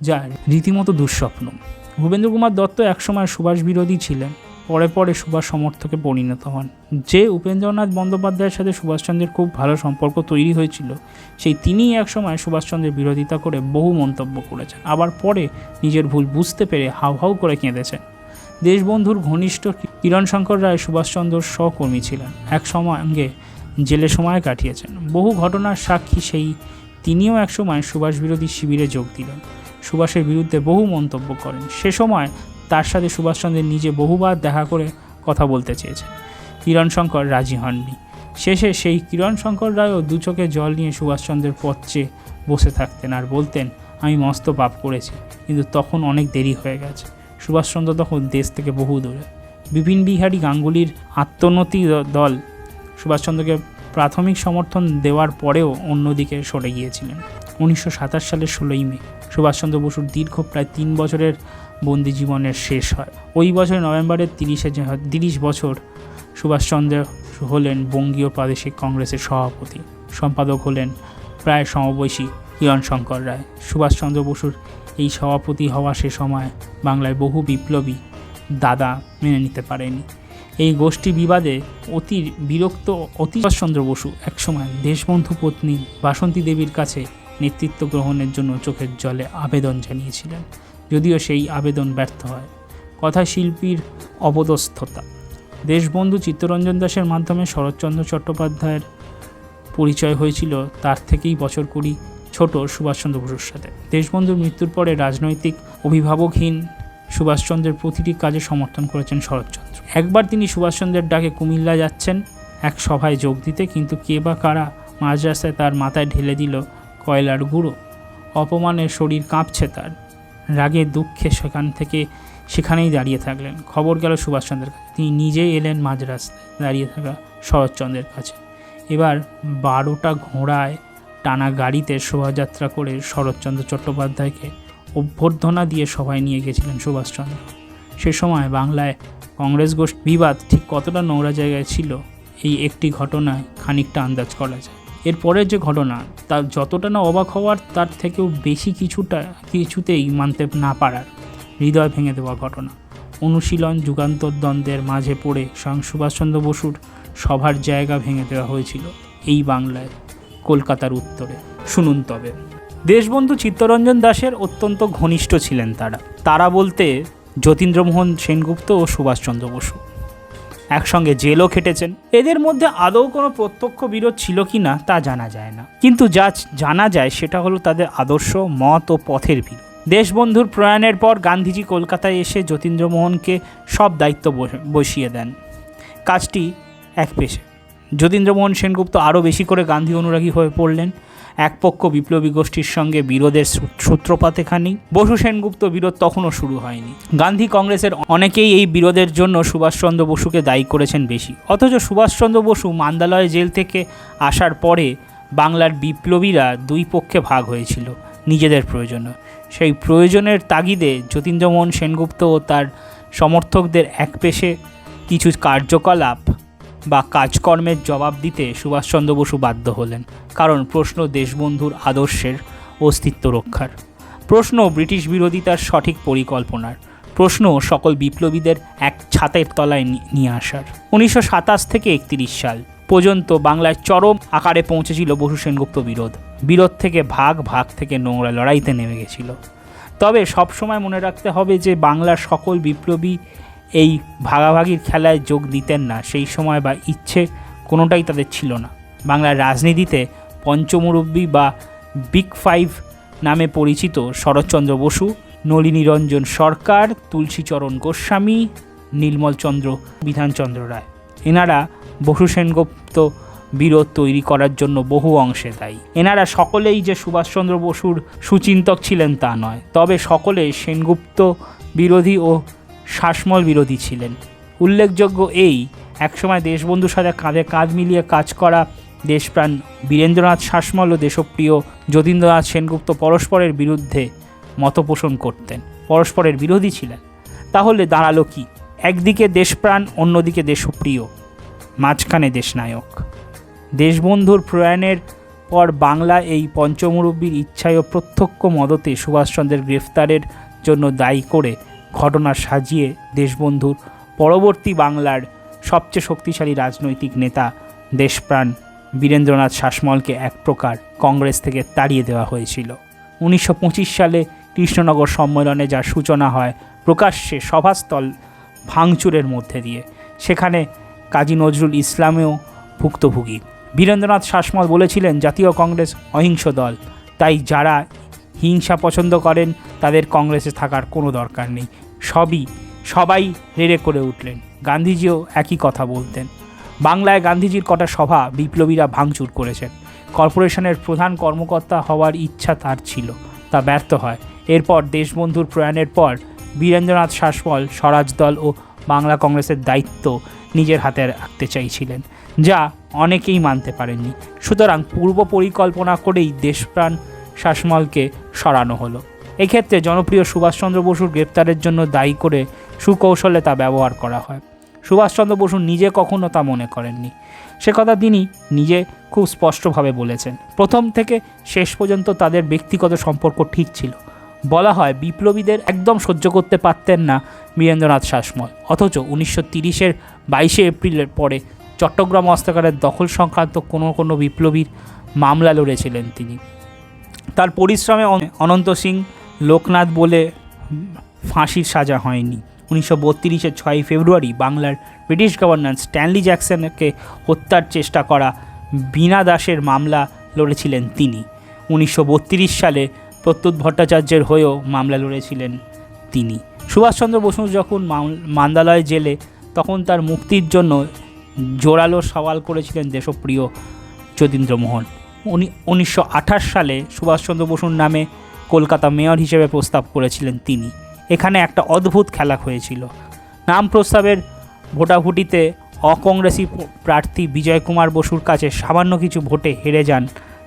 যা রীতিমতো দুঃস্বপ্ন। ভূপেন্দ্র কুমার দত্ত একসময় সুভাষ বিরোধী ছিলেন ও পরে পরে সুভাষ সমর্থকে পরিণত হন। যে উপেন্দ্রনাথ বন্দ্যোপাধ্যায়ের সাথে সুভাষচন্দ্রের খুব ভালো সম্পর্ক তৈরি হয়েছিল, সেই তিনিই একসময় সুভাষচন্দ্রের বিরোধিতা করে বহু মন্তব্য করেছেন, আবার পরে নিজের ভুল বুঝতে পেরে হাউ হাউ করে কেঁদেছেন। দেশবন্ধুর ঘনিষ্ঠ কিরণ শঙ্কর রায় সুভাষচন্দ্রর সহকর্মী ছিলেন, এক সঙ্গে জেলে সময় কাটিয়েছেন। বহু ঘটনার সাক্ষী সেই তিনিও একসময় সুভাষ বিরোধী শিবিরে যোগ দিলেন, সুভাষের বিরুদ্ধে বহু মন্তব্য করেন। সে সময় তার সাথে সুভাষচন্দ্রের নিজে বহুবার দেখা করে কথা বলতে চেয়েছেন, কিরণ শঙ্কর রাজি হননি। শেষে সেই কিরণ শঙ্কর রায়ও দু চোখে জল নিয়ে সুভাষচন্দ্রের পথ চেয়ে বসে থাকতেন আর বলতেন, আমি মস্ত পাপ করেছি, কিন্তু তখন অনেক দেরি হয়ে গেছে। সুভাষচন্দ্র তখন দেশ থেকে বহু দূরে। বিপিন বিহারী গাঙ্গুলির আত্মোন্নতি দল সুভাষচন্দ্রকে প্রাথমিক সমর্থন দেওয়ার পরেও অন্যদিকে সরে গিয়েছিলেন। 1927 সালের 16ই মে সুভাষচন্দ্র বসুর দীর্ঘ প্রায় 3 বছরের বন্দি জীবনের শেষ হয়। ওই বছর নভেম্বরের 30 বছর সুভাষচন্দ্র হলেন বঙ্গীয় প্রাদেশিক কংগ্রেসের সভাপতি, সম্পাদক হলেন প্রায় সমবয়সী কিরণ শঙ্কর রায়। সুভাষচন্দ্র বসুর এই সভাপতি হওয়া সে সময় বাংলায় বহু বিপ্লবী দাদা মেনে নিতে পারেনি। এই গোষ্ঠী বিবাদে সুভাষচন্দ্র বসু একসময় দেশবন্ধু পত্নী বাসন্তী দেবীর কাছে নেতৃত্ব গ্রহণের জন্য চোখের জলে আবেদন জানিয়েছিলেন, যদিও সেই আবেদন ব্যর্থ হয়। কথাশিল্পীর অপদস্থতা। দেশবন্ধু চিত্তরঞ্জন দাসের মাধ্যমে শরৎচন্দ্র চট্টোপাধ্যায়ের পরিচয় হয়েছিল তার থেকেই বছর 20 ছোট সুভাষচন্দ্র বসুর সাথে। দেশবন্ধুর মৃত্যুর পরে রাজনৈতিক অভিভাবকহীন সুভাষচন্দ্রের প্রতিটি কাজে সমর্থন করেছেন শরৎচন্দ্র। একবার তিনি সুভাষচন্দ্রের ডাকে কুমিল্লা যাচ্ছেন এক সভায় যোগ দিতে, কিন্তু কে বা কারা মাঝ রাস্তায় তার মাথায় ঢেলে দিল কয়লার গুঁড়ো। অপমানে শরীর কাঁপছে তার, রাগে দুঃখে সেখানেই দাঁড়িয়ে থাকলেন। খবর গেল সুভাষচন্দ্রের কাছে, তিনি নিজেই এলেন মাঝ রাস্তায় দাঁড়িয়ে থাকা শরৎচন্দ্রের কাছে। এবার 12টা ঘোড়ায় টানা গাড়িতে শোভাযাত্রা করে শরৎচন্দ্র চট্টোপাধ্যায়কে অভ্যর্থনা দিয়ে সভায় নিয়ে গেছিলেন সুভাষচন্দ্র। সে সময় বাংলায় কংগ্রেস গোষ্ঠী বিবাদ ঠিক কতটা নোংরা জায়গায় ছিল, এই একটি ঘটনায় খানিকটা আন্দাজ করা যায়। এরপরের যে ঘটনা, তার যতটা না অবাক হওয়ার, তার থেকেও বেশি কিছুতেই মানতে না পারার, হৃদয় ভেঙে দেওয়া ঘটনা। অনুশীলন যুগান্তর দ্বন্দ্বের মাঝে পড়ে স্বয়ং সুভাষচন্দ্র বসুর সভার জায়গা ভেঙে দেওয়া হয়েছিল এই বাংলায়, কলকাতার উত্তরে। শুনুন তবে। দেশবন্ধু চিত্তরঞ্জন দাসের অত্যন্ত ঘনিষ্ঠ ছিলেন তারা বলতে যতীন্দ্রমোহন সেনগুপ্ত ও সুভাষচন্দ্র বসু। একসঙ্গে জেলও খেটেছেন। এদের মধ্যে আদৌ কোনো প্রত্যক্ষ বিরোধ ছিল কি না তা জানা যায় না, কিন্তু যা জানা যায় সেটা হলো তাদের আদর্শ, মত ও পথের বিরোধ। দেশবন্ধুর প্রয়াণের পর গান্ধীজি কলকাতায় এসে যতীন্দ্রমোহনকে সব দায়িত্ব বসিয়ে দেন। কাজটি এক পেশে। যতীন্দ্রমোহন সেনগুপ্ত আরও বেশি করে গান্ধী অনুরাগী হয়ে পড়লেন। এক পক্ষ বিপ্লবী গোষ্ঠীর সঙ্গে বিরোধের সূত্রপাত এখানেই। বসু সেনগুপ্ত বিরোধ তখনও শুরু হয়নি। গান্ধী কংগ্রেসের অনেকেই এই বিরোধের জন্য সুভাষচন্দ্র বসুকে দায়ী করেছেন বেশি। অথচ সুভাষচন্দ্র বসু মান্দালয় জেল থেকে আসার পরে বাংলার বিপ্লবীরা দুই পক্ষে ভাগ হয়েছিল নিজেদের প্রয়োজনে। সেই প্রয়োজনের তাগিদে যতীন্দ্রমোহন সেনগুপ্ত ও তার সমর্থকদের একপেশে কিছু কার্যকলাপ বা কাজকর্মের জবাব দিতে সুভাষচন্দ্র বসু বাধ্য হলেন। কারণ প্রশ্ন দেশবন্ধুর আদর্শের অস্তিত্ব রক্ষার, প্রশ্ন ব্রিটিশ বিরোধিতার সঠিক পরিকল্পনার, প্রশ্ন সকল বিপ্লবীদের এক ছাতের তলায় নিয়ে আসার। 1927 থেকে 31 সাল পর্যন্ত বাংলায় চরম আকারে পৌঁছেছিল বসু সেনগুপ্ত বিরোধ থেকে ভাগ থেকে নোংরা লড়াইতে নেমে গেছিল। তবে সবসময় মনে রাখতে হবে যে বাংলার সকল বিপ্লবী এই ভাগাভাগির খেলায় যোগ দিতেন না, সেই সময় বা ইচ্ছে কোনোটাই তাদের ছিল না। বাংলার রাজনীতিতে পঞ্চমুরব্বী বা বিগ ফাইভ নামে পরিচিত শরৎচন্দ্র বসু, নলিনীরঞ্জন সরকার, তুলসীচরণ গোস্বামী, নীলমলচন্দ্র, বিধানচন্দ্র রায়, এনারা বসু সেনগুপ্ত বিরোধ তৈরি করার জন্য বহু অংশে দায়ী। এনারা সকলেই যে সুভাষচন্দ্র বসুর সুচিন্তক ছিলেন তা নয়, তবে সকলে সেনগুপ্ত বিরোধী ও শাসমল বিরোধী ছিলেন। উল্লেখযোগ্য এই একসময় দেশবন্ধুর সাথে কাঁধে কাঁধ মিলিয়ে কাজ করা দেশপ্রাণ বীরেন্দ্রনাথ শাসমল ও দেশপ্রিয় যতীন্দ্রনাথ সেনগুপ্ত পরস্পরের বিরুদ্ধে মতপোষণ করতেন, পরস্পরের বিরোধী ছিলেন। তাহলে দাঁড়ালো কি? একদিকে দেশপ্রাণ, অন্যদিকে দেশপ্রিয়, মাঝখানে দেশনায়ক। দেশবন্ধুর প্রয়াণের পর বাংলা এই পঞ্চমুরব্বীর ইচ্ছায় ও প্রত্যক্ষ মদতে সুভাষচন্দ্রের গ্রেফতারের জন্য দায়ী করে ঘটনা সাজিয়ে দেশবন্ধুর পরবর্তী বাংলার সবচেয়ে শক্তিশালী রাজনৈতিক নেতা দেশপ্রাণ বীরেন্দ্রনাথ শাসমলকে এক প্রকার কংগ্রেস থেকে তাড়িয়ে দেওয়া হয়েছিল। 1925 সালে কৃষ্ণনগর সম্মেলনে যার সূচনা হয় প্রকাশ্যে সভাস্থল ভাঙচুরের মধ্যে দিয়ে, সেখানে কাজী নজরুল ইসলামেও ভুক্তভোগী। বীরেন্দ্রনাথ শাসমল বলেছিলেন, জাতীয় কংগ্রেস অহিংস দল, তাই যারা হিংসা পছন্দ করেন তাদের কংগ্রেসে থাকার কোনো দরকার নেই। সবাই রেড়ে করে উঠলেন। গান্ধীজিও একই কথা বলতেন। বাংলায় গান্ধীজির কটা সভা বিপ্লবীরা ভাঙচুর করেছেন। কর্পোরেশনের প্রধান কর্মকর্তা হওয়ার ইচ্ছা তার ছিল, তা ব্যর্থ হয়। এরপর দেশবন্ধুর প্রয়াণের পর বীরেন্দ্রনাথ শাসমল স্বরাজ দল ও বাংলা কংগ্রেসের দায়িত্ব নিজের হাতে রাখতে চাইছিলেন, যা অনেকেই মানতে পারেননি। সুতরাং পূর্ব পরিকল্পনা করেই দেশপ্রাণ শাসমলকে সরানো হলো। এক্ষেত্রে জনপ্রিয় সুভাষচন্দ্র বসুর গ্রেপ্তারের জন্য দায়ী করে সুকৌশলে তা ব্যবহার করা হয়। সুভাষচন্দ্র বসু নিজে কখনো তা মনে করেননি। সে কথা তিনি নিজে খুব স্পষ্টভাবে বলেছেন। প্রথম থেকে শেষ পর্যন্ত তাদের ব্যক্তিগত সম্পর্ক ঠিক ছিল। বলা হয় বিপ্লবীদের একদম সহ্য করতে পারতেন না বীরেন্দ্রনাথ শাসমল, অথচ 1930-এর 22 এপ্রিলের পরে চট্টগ্রাম অস্ত্রাগারের দখল সংক্রান্ত কোনো বিপ্লবীর মামলা লড়েছিলেন তিনি। তার পরিশ্রমে অনন্ত সিং লোকনাথ বলে ফাঁসির সাজা হয়নি। 1932-এর 6 ফেব্রুয়ারি বাংলার ব্রিটিশ গভর্নর স্ট্যানলি জ্যাকসনকে হত্যার চেষ্টা করা বীণা দাসের মামলা লড়েছিলেন তিনি। 1932 সালে প্রত্যুৎ ভট্টাচার্যের হয়েও মামলা লড়েছিলেন তিনি। সুভাষচন্দ্র বসু যখন মান্দালয় জেলে, তখন তার মুক্তির জন্য জোরালো সওয়াল করেছিলেন দেশপ্রিয় যতীন্দ্রমোহন। 1928 সালে সুভাষচন্দ্র বসুর নামে কলকাতা মেয়র হিসেবে প্রস্তাব করেছিলেন তিনি। এখানে একটা অদ্ভুত খেলা হয়েছিল। নাম প্রস্তাবের ভোটাভুটিতে অকংগ্রেসি প্রার্থী বিজয় কুমার বসুর কাছে সামান্য কিছু ভোটে হেরে যান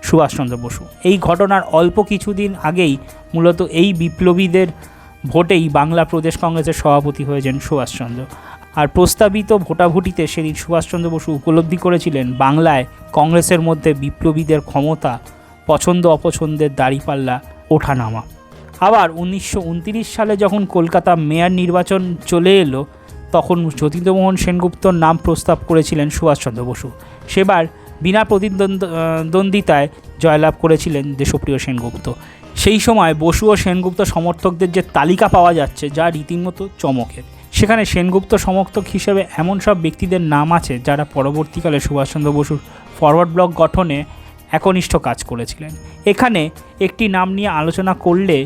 সুভাষচন্দ্র বসু। এই ঘটনার অল্প কিছুদিন আগেই মূলত এই বিপ্লবীদের ভোটেই বাংলা প্রদেশ কংগ্রেসের সভাপতি হয়েছেন সুভাষচন্দ্র। আর প্রস্তাবিত ভোটাভুটিতে সেদিন সুভাষচন্দ্র বসু উপলব্ধি করেছিলেন বাংলায় কংগ্রেসের মধ্যে বিপ্লবীদের ক্ষমতা, পছন্দ অপছন্দের দাঁড়িপাল্লা ওঠানামা। আবার 1929 সালে যখন কলকাতা মেয়র নির্বাচন চলে এলো, তখন যতীন্দ্রমোহন সেনগুপ্তর নাম প্রস্তাব করেছিলেন সুভাষচন্দ্র বসু। সেবার বিনা প্রতিদ্বন্দ্বিতায় জয়লাভ করেছিলেন দেশপ্রিয় সেনগুপ্ত। সেই সময় বসু ও সেনগুপ্ত সমর্থকদের যে তালিকা পাওয়া যাচ্ছে, যা রীতিমতো চমকের। সেখানে সেনগুপ্ত সমর্থক হিসেবে এমন সব ব্যক্তিদের নাম আছে যারা পরবর্তীকালে সুভাষচন্দ্র বসুর ফরওয়ার্ড ব্লক গঠনে একনিষ্ঠ কাজ করেছিলেন। এখানে একটি নাম নিয়ে আলোচনা করলে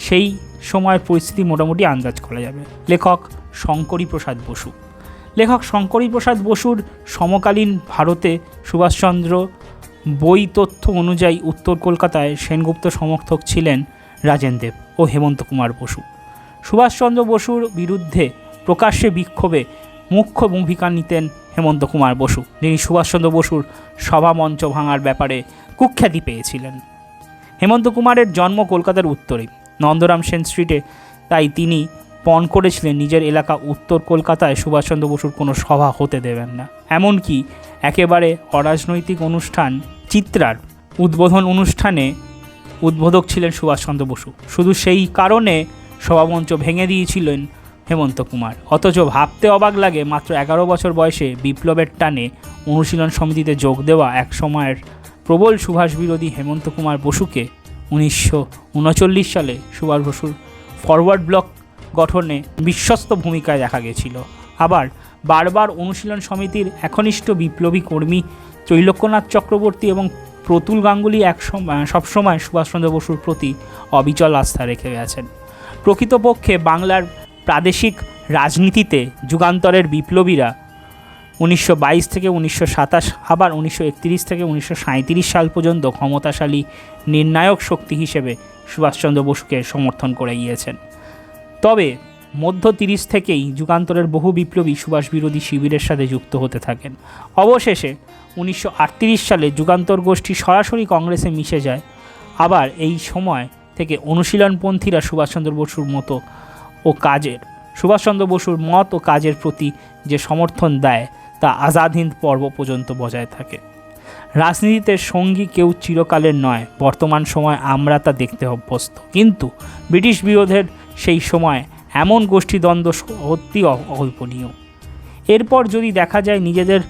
সেই সময়ের পরিস্থিতি মোটামুটি আন্দাজ করা যাবে। লেখক শঙ্করী প্রসাদ বসু। লেখক শঙ্করী প্রসাদ বসুর সমকালীন ভারতে সুভাষচন্দ্র বই তথ্য অনুযায়ী উত্তর কলকাতায় সেনগুপ্ত সমর্থক ছিলেন রাজেন দেব ও হেমন্ত কুমার বসু। সুভাষচন্দ্র বসুর বিরুদ্ধে প্রকাশ্যে বিক্ষোভে মুখ্য ভূমিকা নিতেন হেমন্ত কুমার বসু, যিনি সুভাষচন্দ্র বসুর সভামঞ্চ ভাঙার ব্যাপারে কুখ্যাতি পেয়েছিলেন। হেমন্ত কুমারের জন্ম কলকাতার উত্তরে নন্দরাম সেন স্ট্রিটে, তাই তিনি পণ করেছিলেন নিজের এলাকা উত্তর কলকাতায় সুভাষচন্দ্র বসুর কোনো সভা হতে দেবেন না। এমনকি একেবারে অরাজনৈতিক অনুষ্ঠান চিত্রার উদ্বোধন অনুষ্ঠানে উদ্বোধক ছিলেন সুভাষচন্দ্র বসু। শুধু সেই কারণে সভামঞ্চ ভেঙে দিয়েছিলেন হেমন্ত কুমার। অথচ ভাবতে অবাক লাগে, মাত্র 11 বছর বয়সে বিপ্লবের টানে অনুশীলন সমিতিতে যোগ দেওয়া এক সময়ের প্রবল সুভাষ বিরোধী হেমন্ত কুমার বসুকে 1939 সালে সুভাষ বসুর ফরওয়ার্ড ব্লক গঠনে বিশ্বস্ত ভূমিকায় দেখা গেছিল। আবার বারবার অনুশীলন সমিতির একনিষ্ঠ বিপ্লবী কর্মী ত্রৈলোক্যনাথ চক্রবর্তী এবং প্রতুল গাঙ্গুলি সবসময় সুভাষচন্দ্র বসুর প্রতি অবিচল আস্থা রেখে গেছেন। প্রকৃতপক্ষে বাংলার প্রাদেশিক রাজনীতিতে যুগান্তরের বিপ্লবীরা 1922 থেকে 1927, আবার 1931 থেকে 1937 সাল পর্যন্ত ক্ষমতাশালী নির্ণায়ক শক্তি হিসেবে সুভাষচন্দ্র বসুকে সমর্থন করে গিয়েছেন। তবে মধ্য 30 থেকেই যুগান্তরের বহু বিপ্লবী সুভাষ বিরোধী শিবিরের সাথে যুক্ত হতে থাকেন। অবশেষে 1938 সালে যুগান্তর গোষ্ঠী সরাসরি কংগ্রেসে মিশে যায়। আবার এই সময় থেকে অনুশীলনপন্থীরা সুভাষচন্দ্র বসুর মত ও কাজের প্রতি যে সমর্থন দেয় তা আজাদ হিন্দ পর্ব পর্যন্ত বজায় থাকে। রাজনীতিতে সঙ্গী কেউ চিরকালের নয়, বর্তমান সময় আমরা তা দেখতে অভ্যস্ত। কিন্তু ব্রিটিশ বিরোধের সেই সময় এমন গোষ্ঠীদ্বন্দ্ব সত্যি অকল্পনীয়। এরপর যদি দেখা যায় নিজেদের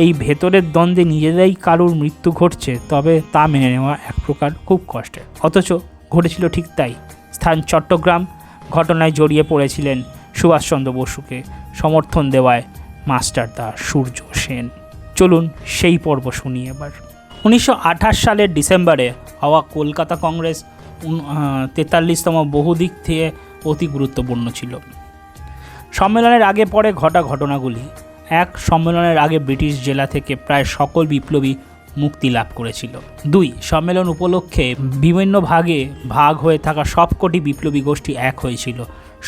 এই ভেতরের দ্বন্দ্বে নিজেরাই কারোর মৃত্যু ঘটছে, তবে তা মেনে নেওয়া এক প্রকার খুব কষ্টের। অথচ ঘটেছিল ঠিক তাই। স্থান চট্টগ্রাম। ঘটনায় জড়িয়ে পড়েছিলেন সুভাষচন্দ্র বসুকে সমর্থন দেওয়ায় মাস্টারদা সূর্য সেন। চলুন সেই পর্ব শুনি এবার। 1928 সালের ডিসেম্বরে হওয়া কলকাতা কংগ্রেস 43তম বহুদিক থেকে অতি গুরুত্বপূর্ণ ছিল। সম্মেলনের আগে পরে ঘটা ঘটনাগুলি। এক, সম্মেলনের আগে ব্রিটিশ জেলা থেকে প্রায় সকল বিপ্লবী মুক্তি লাভ করেছিল। 2, সম্মেলন উপলক্ষে বিভিন্ন ভাগ হয়ে থাকা সবকটি বিপ্লবী গোষ্ঠী এক হয়েছিল।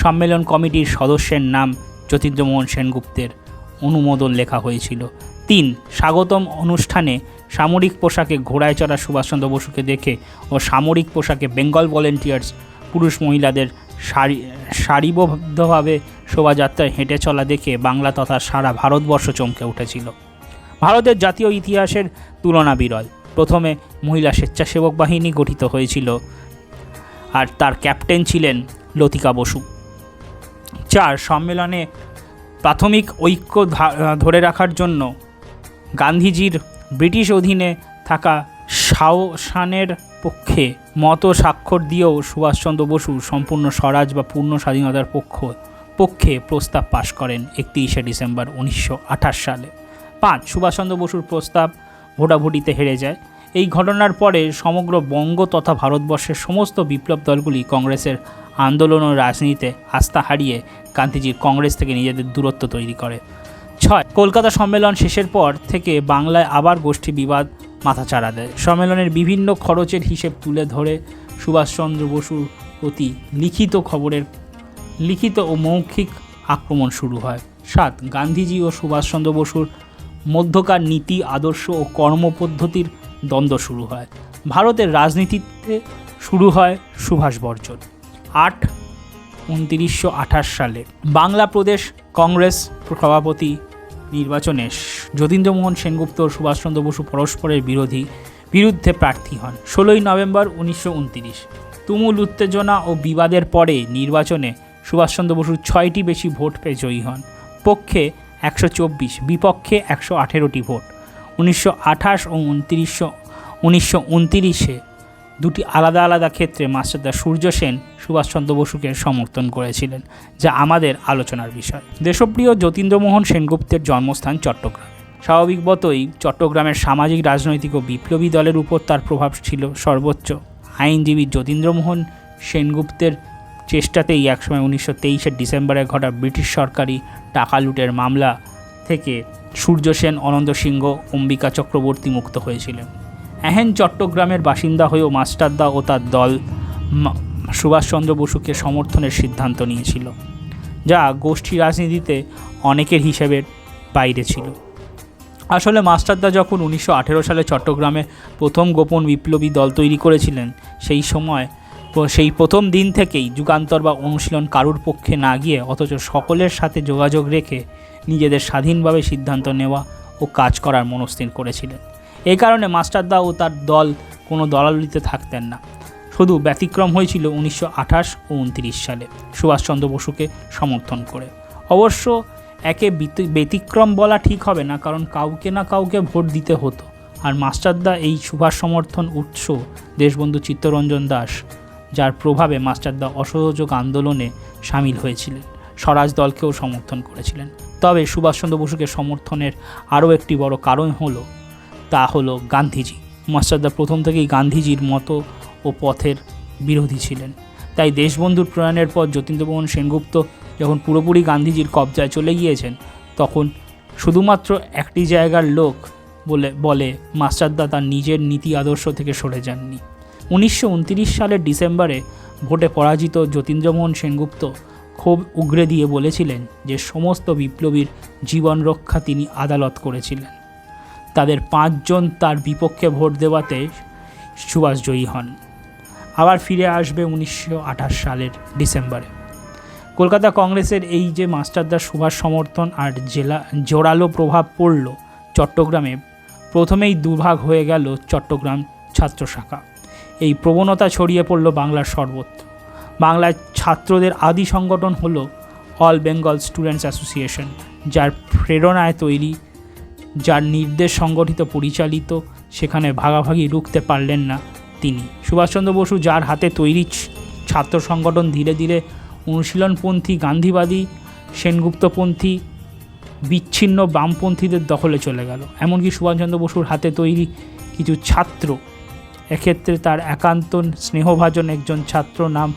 সম্মেলন কমিটির সদস্যের নাম যতীন্দ্রমোহন সেনগুপ্তের অনুমোদন লেখা হয়েছিল। 3, স্বাগতম অনুষ্ঠানে সামরিক পোশাকে ঘোড়ায় চড়া সুভাষচন্দ্র বসুকে দেখে ও সামরিক পোশাকে বেঙ্গল ভলেন্টিয়ার্স পুরুষ মহিলাদের সারিবদ্ধভাবে শোভাযাত্রায় হেঁটে চলা দেখে বাংলা তথা সারা ভারতবর্ষ চমকে উঠেছিল। ভারতের জাতীয় ইতিহাসের তুলনা বিরল। প্রথমে মহিলা স্বেচ্ছাসেবক বাহিনী গঠিত হয়েছিল আর তার ক্যাপ্টেন ছিলেন লতিকা বসু। 4, সম্মেলনে প্রাথমিক ঐক্য ধরে রাখার জন্য গান্ধীজির ব্রিটিশ অধীনে থাকা শাসনের পক্ষে মত স্বাক্ষর দিয়েও সুভাষচন্দ্র বসু সম্পূর্ণ স্বরাজ বা পূর্ণ স্বাধীনতার পক্ষে প্রস্তাব পাশ করেন 31শে ডিসেম্বর 1928 সালে। 5, সুভাষচন্দ্র বসুর প্রস্তাব ভোটাভুটিতে হেরে যায়। এই ঘটনার পরে সমগ্র বঙ্গ তথা ভারতবর্ষের সমস্ত বিপ্লব দলগুলি কংগ্রেসের আন্দোলন ও রাজনীতিতে আস্থা হারিয়ে গান্ধীজির কংগ্রেস থেকে নিজেদের দূরত্ব তৈরি করে। 6, কলকাতা সম্মেলন শেষের পর থেকে বাংলায় আবার গোষ্ঠী বিবাদ মাথাচাড়া দেয়। সম্মেলনের বিভিন্ন খরচের হিসেব তুলে ধরে সুভাষচন্দ্র বসুর প্রতি লিখিত ও মৌখিক আক্রমণ শুরু হয়। 7, গান্ধীজি ও সুভাষচন্দ্র বসুর মধ্যকার নীতি, আদর্শ ও কর্মপদ্ধতির দ্বন্দ্ব শুরু হয়। ভারতের রাজনীতিতে শুরু হয় সুভাষ বর্জন। 8, 1928 সালে বাংলা প্রদেশ কংগ্রেস সভাপতি নির্বাচনে যতীন্দ্রমোহন সেনগুপ্ত ও সুভাষচন্দ্র বসু পরস্পরের বিরুদ্ধে প্রার্থী হন। 16 নভেম্বর 1929 তুমুল উত্তেজনা ও বিবাদের পরে নির্বাচনে সুভাষচন্দ্র বসু 6টি বেশি ভোট পেয়ে জয়ী হন। পক্ষে 124, বিপক্ষে 118টি ভোট। 1928 ও 1929 দুটি আলাদা আলাদা ক্ষেত্রে মাস্টারদা সূর্য সেন সুভাষচন্দ্র বসুকে সমর্থন করেছিলেন, যা আমাদের আলোচনার বিষয়। দেশপ্রিয় যতীন্দ্রমোহন সেনগুপ্তের জন্মস্থান চট্টগ্রাম। স্বাভাবিকতই চট্টগ্রামের সামাজিক, রাজনৈতিক ও বিপ্লবী দলের উপর তার প্রভাব ছিল সর্বোচ্চ। আইনজীবী যতীন্দ্রমোহন সেনগুপ্তের চেষ্টাতেই একসময় 1923 ডিসেম্বরে ঘটা ব্রিটিশ সরকারি টাকা লুটের মামলা থেকে সূর্য সেন, অনন্ত সিংহ, অম্বিকা চক্রবর্তী মুক্ত হয়েছিলেন। এহেন চট্টগ্রামের বাসিন্দা হয়েও মাস্টারদা ও তার দল সুভাষচন্দ্র বসুকে সমর্থনের সিদ্ধান্ত নিয়েছিল, যা গোষ্ঠী রাজনীতিতে অনেকের হিসেবের বাইরে ছিল। আসলে মাস্টারদা যখন 1918 সালে চট্টগ্রামে প্রথম গোপন বিপ্লবী দল তৈরি করেছিলেন, সেই প্রথম দিন থেকেই যুগান্তর বা অনুশীলন কারুর পক্ষে না গিয়ে অথচ সকলের সাথে যোগাযোগ রেখে নিজেদের স্বাধীনভাবে সিদ্ধান্ত নেওয়া ও কাজ করার মনস্থির করেছিলেন। এই কারণে মাস্টারদা ও তার দল কোনো দলাদলিতে থাকতেন না। শুধু ব্যতিক্রম হয়েছিল 1928 ও 1929 সালে সুভাষচন্দ্র বসুকে সমর্থন করে। অবশ্য একে ব্যতিক্রম বলা ঠিক হবে না, কারণ কাউকে না কাউকে ভোট দিতে হতো। আর মাস্টারদা এই সুভাষ সমর্থন উৎস দেশবন্ধু চিত্তরঞ্জন দাস, যার প্রভাবে মাস্টারদা অসহযোগ আন্দোলনে সামিল হয়েছিলেন, স্বরাজ দলকেও সমর্থন করেছিলেন। তবে সুভাষচন্দ্র বসুকে সমর্থনের আরও একটি বড় কারণ তা হলো গান্ধীজি। মাস্টারদা প্রথম থেকেই গান্ধীজির মতো ও পথের বিরোধী ছিলেন। তাই দেশবন্ধুর প্রয়াণের পর যতীন্দ্রমোহন সেনগুপ্ত যখন পুরোপুরি গান্ধীজির কবজায় চলে গিয়েছেন, তখন শুধুমাত্র একটি জায়গার লোক বলে মাস্টারদা তার নিজের নীতি আদর্শ থেকে সরে যাননি। 1929 সালের ডিসেম্বরে ভোটে পরাজিত যতীন্দ্রমোহন সেনগুপ্ত ক্ষোভ উগরে দিয়ে বলেছিলেন যে সমস্ত বিপ্লবীর জীবন রক্ষা তিনি আদালত করেছিলেন। তাদের 5 জন তার বিপক্ষে ভোট দেওয়াতে সুভাষ জয়ী হন। আবার ফিরে আসবে 1928 সালের ডিসেম্বরে। কলকাতা কংগ্রেসের এই যে মাস্টারদার সুভাষ সমর্থন আর জোরালো প্রভাব পড়ল চট্টগ্রামে, প্রথমেই দুভাগ হয়ে গেল চট্টগ্রাম ছাত্র শাখা। এই প্রবণতা ছড়িয়ে পড়ল বাংলার সর্বত্র। বাংলার ছাত্রদের আদি সংগঠন হলো অল বেঙ্গল স্টুডেন্টস অ্যাসোসিয়েশন, যার প্রেরণায় তৈরি, যার নির্দেশ সংগঠিত পরিচালিত, সেখানে ভাগাভাগি রুখতে পারলেন না তিনি। সুভাষচন্দ্র বসু যার হাতে তৈরি ছাত্র সংগঠন ধীরে ধীরে অনুশীলনপন্থী, গান্ধীবাদী, সেনগুপ্তপন্থী, বিচ্ছিন্ন বামপন্থীদের দখলে চলে গেল। এমনকি সুভাষচন্দ্র বসুর হাতে তৈরি কিছু ছাত্র, এক্ষেত্রে তার একান্ত স্নেহভাজন একজন ছাত্র নাম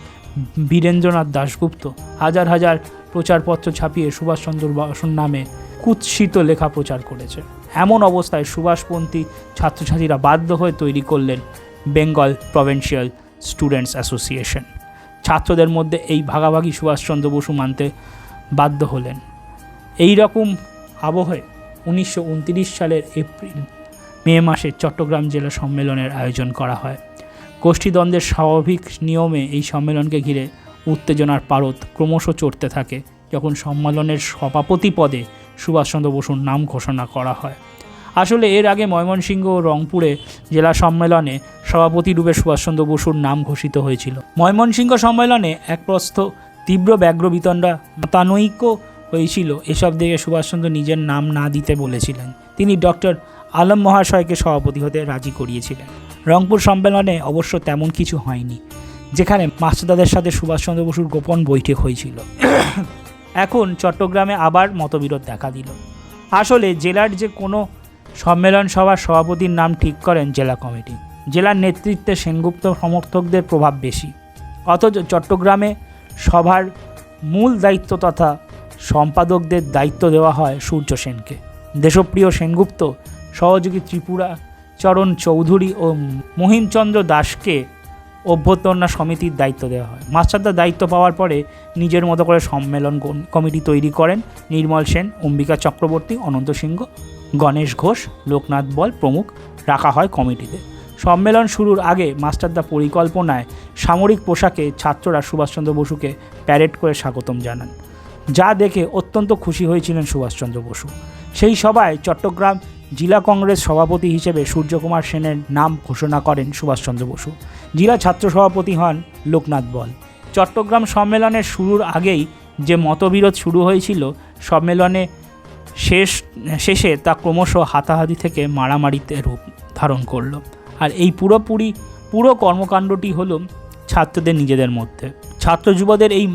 বীরেন্দ্রনাথ দাশগুপ্ত, হাজার হাজার প্রচারপত্র ছাপিয়ে সুভাষচন্দ্র বসুর নামে কুৎসিত লেখা প্রচার করেছে। এমন অবস্থায় সুভাষপন্থী ছাত্রছাত্রীরা বাধ্য হয়ে তৈরি করলেন বেঙ্গল প্রভিন্সিয়াল স্টুডেন্টস অ্যাসোসিয়েশন। ছাত্রদের মধ্যে এই ভাগাভাগি সুভাষচন্দ্র বসু মানতে বাধ্য হলেন। এই রকম আবহে 1929 সালের মে মাসে চট্টগ্রাম জেলা সম্মেলনের আয়োজন করা হয়। গোষ্ঠীদ্বন্দ্বের স্বাভাবিক নিয়মে এই সম্মেলনকে ঘিরে উত্তেজনার পারদ ক্রমশ চড়তে থাকে যখন সম্মেলনের সভাপতি পদে সুভাষচন্দ্র বসুর নাম ঘোষণা করা হয়। আসলে এর আগে ময়মনসিংহ ও রংপুরে জেলা সম্মেলনে সভাপতি রূপে সুভাষচন্দ্র বসুর নাম ঘোষিত হয়েছিল। ময়মনসিংহ সম্মেলনে এক প্রস্থ তীব্র ব্যগ্র বিতণ্ডা, মতানৈক্য হয়েছিল। এসব দেখে সুভাষচন্দ্র নিজের নাম না দিতে বলেছিলেন। তিনি ডক্টর আলম মহাশয়কে সভাপতি হতে রাজি করিয়েছিলেন। রংপুর সম্মেলনে অবশ্য তেমন কিছু হয়নি, যেখানে মাস্টারদাদের সাথে সুভাষচন্দ্র বসুর গোপন বৈঠক হয়েছিল। এখন চট্টগ্রামে আবার মতবিরোধ দেখা দিল। আসলে জেলার যে কোনো সম্মেলন সভার সভাপতির নাম ঠিক করেন জেলা কমিটি। জেলার নেতৃত্বে সেনগুপ্ত সমর্থকদের প্রভাব বেশি। অথচ চট্টগ্রামে সভার মূল দায়িত্ব তথা সম্পাদকদের দায়িত্ব দেওয়া হয় সূর্য সেনকে। দেশপ্রিয় সেনগুপ্ত সহযোগী ত্রিপুরা চরণ চৌধুরী ও মহিমচন্দ্র দাসকে অভ্যর্থনা সমিতির দায়িত্ব দেওয়া হয়। মাস্টারদার দায়িত্ব পাওয়ার পরে নিজের মতো করে সম্মেলন কমিটি তৈরি করেন নির্মল সেন, অম্বিকা চক্রবর্তী, অনন্ত সিংহ, গণেশ ঘোষ, লোকনাথ বল প্রমুখ রাখা হয় কমিটিতে। সম্মেলন শুরুর আগে মাস্টারদা পরিকল্পনায় সামরিক পোশাকে ছাত্ররা সুভাষচন্দ্র বসুকে প্যারেড করে স্বাগতম জানান, যা দেখে অত্যন্ত খুশি হয়েছিলেন সুভাষচন্দ্র বসু। সেই সভায় চট্টগ্রাম জেলা কংগ্রেস সভাপতি হিসেবে সূর্যকুমার সেনের নাম ঘোষণা করেন সুভাষচন্দ্র বসু। জেলা ছাত্র সভাপতি হন লোকনাথ বল। চট্টগ্রাম সম্মেলনের শুরুর আগেই যে মতবিরোধ শুরু হয়েছিল, সম্মেলনে শেষে তা ক্রমশ হাতাহাতি থেকে মারামারিতে রূপ ধারণ করল। আর এই পুরো কর্মকাণ্ডটি হলো ছাত্রদের নিজেদের মধ্যে। ছাত্র যুবদের এই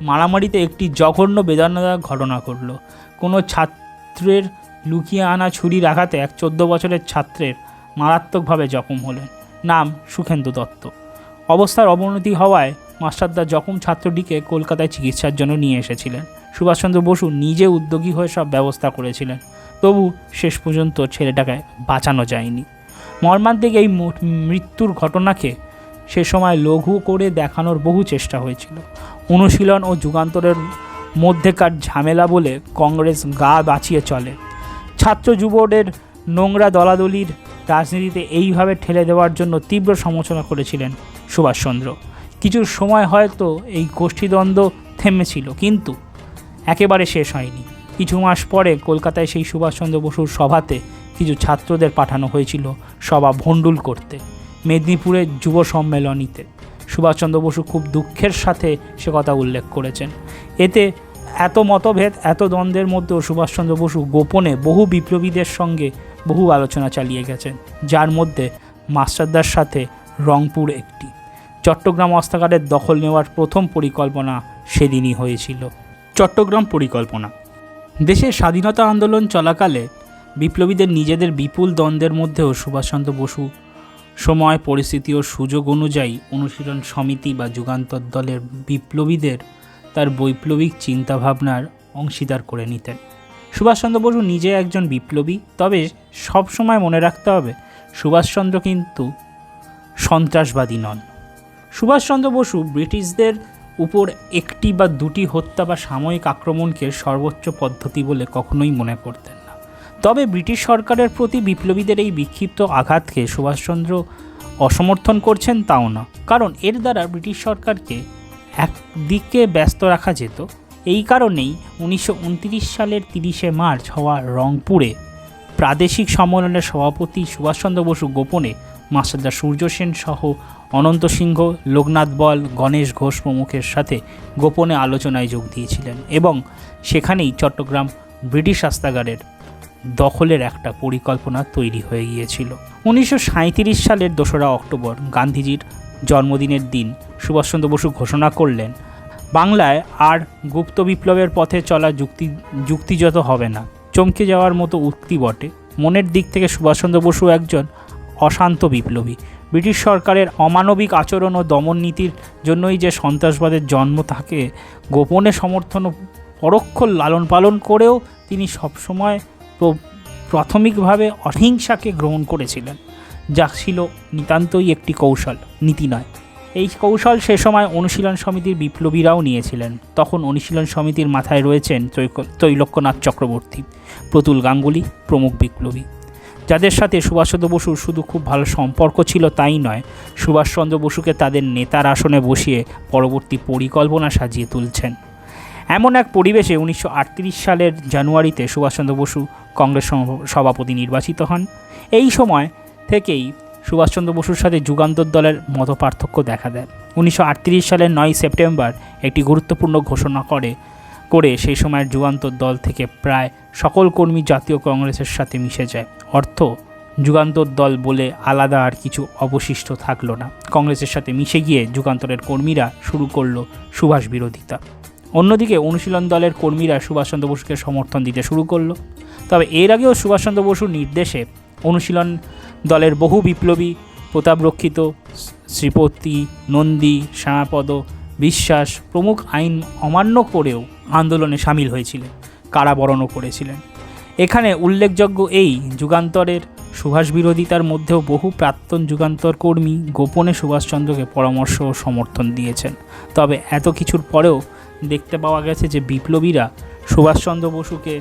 মারামারিতে একটি জঘন্য বেদনাদায়ক ঘটনা ঘটল। কোনো ছাত্রের লুকিয়ে আনা ছুরির আঘাতে এক 14 বছরের ছাত্রের মারাত্মকভাবে জখম হলেন, নাম সুখেন্দু দত্ত। অবস্থার অবনতি হওয়ায় মাস্টারদা জখম ছাত্রটিকে কলকাতায় চিকিৎসার জন্য নিয়ে এসেছিলেন। সুভাষচন্দ্র বসু নিজে উদ্যোগী হয়ে সব ব্যবস্থা করেছিলেন, তবু শেষ পর্যন্ত ছেলেটাকে বাঁচানো যায়নি। মর্মান্তিক এই মৃত্যুর ঘটনাকে সে সময় লঘু করে দেখানোর বহু চেষ্টা হয়েছিল। অনুশীলন ও যুগান্তরের মধ্যেকার ঝামেলা বলে কংগ্রেস গা বাঁচিয়ে চলে। ছাত্র যুবদের নোংরা দলাদলির রাজনীতিতে এইভাবে ঠেলে দেওয়ার জন্য তীব্র সমালোচনা করেছিলেন সুভাষচন্দ্র। কিছু সময় হয়তো এই গোষ্ঠীদ্বন্দ্ব থেমেছিল, কিন্তু একেবারে শেষ হয়নি। কিছু মাস পরে কলকাতায় সেই সুভাষচন্দ্র বসুর সভাতে কিছু ছাত্রদের পাঠানো হয়েছিল সভা ভণ্ডুল করতে। মেদিনীপুরের যুব সম্মেলনীতে সুভাষচন্দ্র বসু খুব দুঃখের সাথে সে কথা উল্লেখ করেছেন। এতে এত মতভেদ, এত দ্বন্দ্বের মধ্যেও সুভাষচন্দ্র বসু গোপনে বহু বিপ্লবীদের সঙ্গে বহু আলোচনা চালিয়ে গেছেন, যার মধ্যে মাস্টারদার সাথে রংপুর একটি। চট্টগ্রাম অস্ত্রাগারের দখল নেওয়ার প্রথম পরিকল্পনা সেদিনই হয়েছিল। চট্টগ্রাম পরিকল্পনা। দেশের স্বাধীনতা আন্দোলন চলাকালে বিপ্লবীদের নিজেদের বিপুল দ্বন্দ্বের মধ্যেও সুভাষচন্দ্র বসু সময়, পরিস্থিতি ও সুযোগ অনুযায়ী অনুশীলন সমিতি বা যুগান্তর দলের বিপ্লবীদের তার বৈপ্লবিক চিন্তাভাবনার অংশীদার করে নিতেন। সুভাষচন্দ্র বসু নিজে একজন বিপ্লবী, তবে সব সময় মনে রাখতে হবে সুভাষচন্দ্র কিন্তু সন্ত্রাসবাদী নন। সুভাষচন্দ্র বসু ব্রিটিশদের উপর একটি বা দুটি হত্যা বা সাময়িক আক্রমণকে সর্বোচ্চ পদ্ধতি বলে কখনোই মনে করতেন না। তবে ব্রিটিশ সরকারের প্রতি বিপ্লবীদের এই বিক্ষিপ্ত আঘাতকে সুভাষচন্দ্র অসমর্থন করছেন তাও না, কারণ এর দ্বারা ব্রিটিশ সরকারকে একদিকে ব্যস্ত রাখা যেত। এই কারণেই 1929 সালের 30শে মার্চ হওয়া রংপুরে প্রাদেশিক সম্মেলনের সভাপতি সুভাষচন্দ্র বসু গোপনে মাস্টারদা সূর্য সেন সহ অনন্ত সিংহ, লোকনাথ বল, গণেশ ঘোষ প্রমুখের সাথে গোপনে আলোচনায় যোগ দিয়েছিলেন এবং সেখানেই চট্টগ্রাম ব্রিটিশ শাস্ত্রাগারের দখলের একটা পরিকল্পনা তৈরি হয়ে গিয়েছিল। 1937 সালের 2রা অক্টোবর গান্ধীজির জন্মদিনের দিন সুভাষচন্দ্র বসু ঘোষণা করলেন, বাংলায় আর গুপ্ত বিপ্লবের পথে চলা যুক্তিযত হবে না। চমকে যাওয়ার মতো উক্তি বটে। মনের দিক থেকে সুভাষচন্দ্র বসু একজন অশান্ত বিপ্লবী। ব্রিটিশ সরকারের অমানবিক আচরণ ও দমন নীতির জন্যই যে সন্ত্রাসবাদের জন্ম, তাকে গোপনে সমর্থন ও পরোক্ষ লালন পালন করেও তিনি সবসময় প্রাথমিকভাবে অহিংসাকে গ্রহণ করেছিলেন, যা ছিল নিতান্তই একটি কৌশল, নীতি নয়। এই কৌশল সে সময় অনুশীলন সমিতির বিপ্লবীরাও নিয়েছিলেন। তখন অনুশীলন সমিতির মাথায় রয়েছেন ত্রৈলোক্যনাথ চক্রবর্তী, প্রতুল গাঙ্গুলি প্রমুখ বিপ্লবী, যাদের সাথে সুভাষচন্দ্র বসুর শুধু খুব ভালো সম্পর্ক ছিল তাই নয়, সুভাষচন্দ্র বসুকে তাদের নেতার আসনে বসিয়ে পরবর্তী পরিকল্পনা সাজিয়ে তুলছেন। এমন এক পরিবেশে 1938 সালের জানুয়ারিতে সুভাষচন্দ্র বসু কংগ্রেস সভাপতি নির্বাচিত হন। এই সময় থেকেই সুভাষচন্দ্র বসুর সাথে যুগান্তর দলের মতপার্থক্য দেখা দেয়। 1938 সালের 9 সেপ্টেম্বর একটি গুরুত্বপূর্ণ ঘোষণা করে সেই সময়ের যুগান্তর দল থেকে প্রায় সকল কর্মী জাতীয় কংগ্রেসের সাথে মিশে যায়। অর্থ, যুগান্তর দল বলে আলাদা আর কিছু অবশিষ্ট থাকলো না। কংগ্রেসের সাথে মিশে গিয়ে যুগান্তরের কর্মীরা শুরু করলো সুভাষ বিরোধিতা। অন্যদিকে অনুশীলন দলের কর্মীরা সুভাষচন্দ্র বসুকে সমর্থন দিতে শুরু করলো। তবে এর আগেও সুভাষচন্দ্র বসুর নির্দেশে অনুশীলন দলের বহু বিপ্লবী প্রতাপরক্ষিত, শ্রীপতি, নন্দী, শ্যামাপদ বিশ্বাস প্রমুখ আইন অমান্য করেও আন্দোলনে সামিল হয়েছিলেন, কারাবরণও করেছিলেন। এখানে উল্লেখযোগ্য এই যুগান্তরের সুভাষ বিরোধিতার মধ্যেও বহু প্রাক্তন যুগান্তর কর্মী গোপনে সুভাষচন্দ্রকে পরামর্শ ও সমর্থন দিয়েছেন। তবে এত কিছুর পরেও দেখতে পাওয়া গেছে যে বিপ্লবীরা সুভাষচন্দ্র বসুকে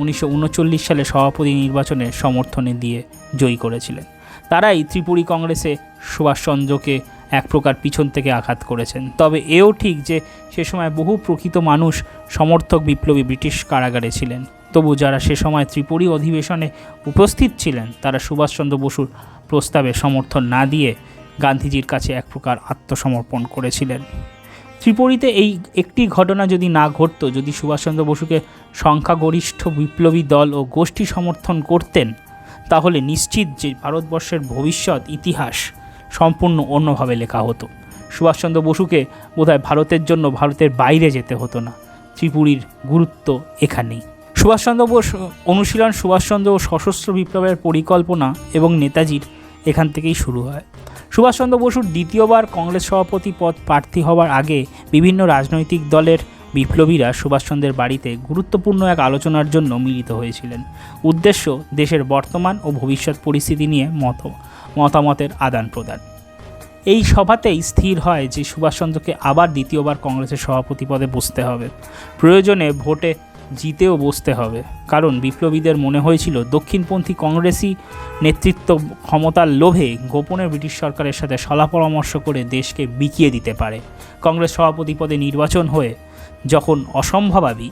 1939 সালে সভাপতি নির্বাচনে সমর্থনে দিয়ে জয়ী করেছিলেন। তারাই ত্রিপুরী কংগ্রেসে সুভাষচন্দ্রকে এক প্রকার পিছন থেকে আঘাত করেছেন। তবে এও ঠিক যে সে সময় বহু প্রকৃত মানুষ সমর্থক বিপ্লবী ব্রিটিশ কারাগারে ছিলেন। তবু যারা সে সময় ত্রিপুরী অধিবেশনে উপস্থিত ছিলেন, তারা সুভাষচন্দ্র বসুর প্রস্তাবে সমর্থন না দিয়ে গান্ধীজির কাছে এক প্রকার আত্মসমর্পণ করেছিলেন। ত্রিপুরীতে এই একটি ঘটনা যদি না ঘটত, যদি সুভাষচন্দ্র বসুকে সংখ্যাগরিষ্ঠ বিপ্লবী দল ও গোষ্ঠী সমর্থন করতেন, তাহলে নিশ্চিত যে ভারতবর্ষের ভবিষ্যৎ ইতিহাস সম্পূর্ণ অন্যভাবে লেখা হতো। সুভাষচন্দ্র বসুকে বোধহয় ভারতের জন্য ভারতের বাইরে যেতে হতো না। ত্রিপুরীর গুরুত্ব এখানেই। সুভাষচন্দ্র বোস অনুশীলন, সুভাষচন্দ্র ও সশস্ত্র বিপ্লবের পরিকল্পনা এবং নেতাজির এখান থেকেই শুরু হয়। সুভাষচন্দ্র বসুর দ্বিতীয়বার কংগ্রেস সভাপতি পদ প্রার্থী হওয়ার আগে বিভিন্ন রাজনৈতিক দলের বিপ্লবীরা সুভাষচন্দ্রের বাড়িতে গুরুত্বপূর্ণ এক আলোচনার জন্য মিলিত হয়েছিলেন। উদ্দেশ্য দেশের বর্তমান ও ভবিষ্যৎ পরিস্থিতি নিয়ে মতামতের আদান প্রদান। এই সভাতেই স্থির হয় যে সুভাষচন্দ্রকে আবার দ্বিতীয়বার কংগ্রেসের সভাপতি পদে বসতে হবে, প্রয়োজনে ভোটে জিতেও বসতে হবে। কারণ বিপ্লবীদের মনে হয়েছিল দক্ষিণপন্থী কংগ্রেসই নেতৃত্ব ক্ষমতার লোভে গোপনে ব্রিটিশ সরকারের সাথে সলা পরামর্শ করে দেশকে বিকিয়ে দিতে পারে। কংগ্রেস সভাপতি পদে নির্বাচন হয়ে যখন অসম্ভবাবী,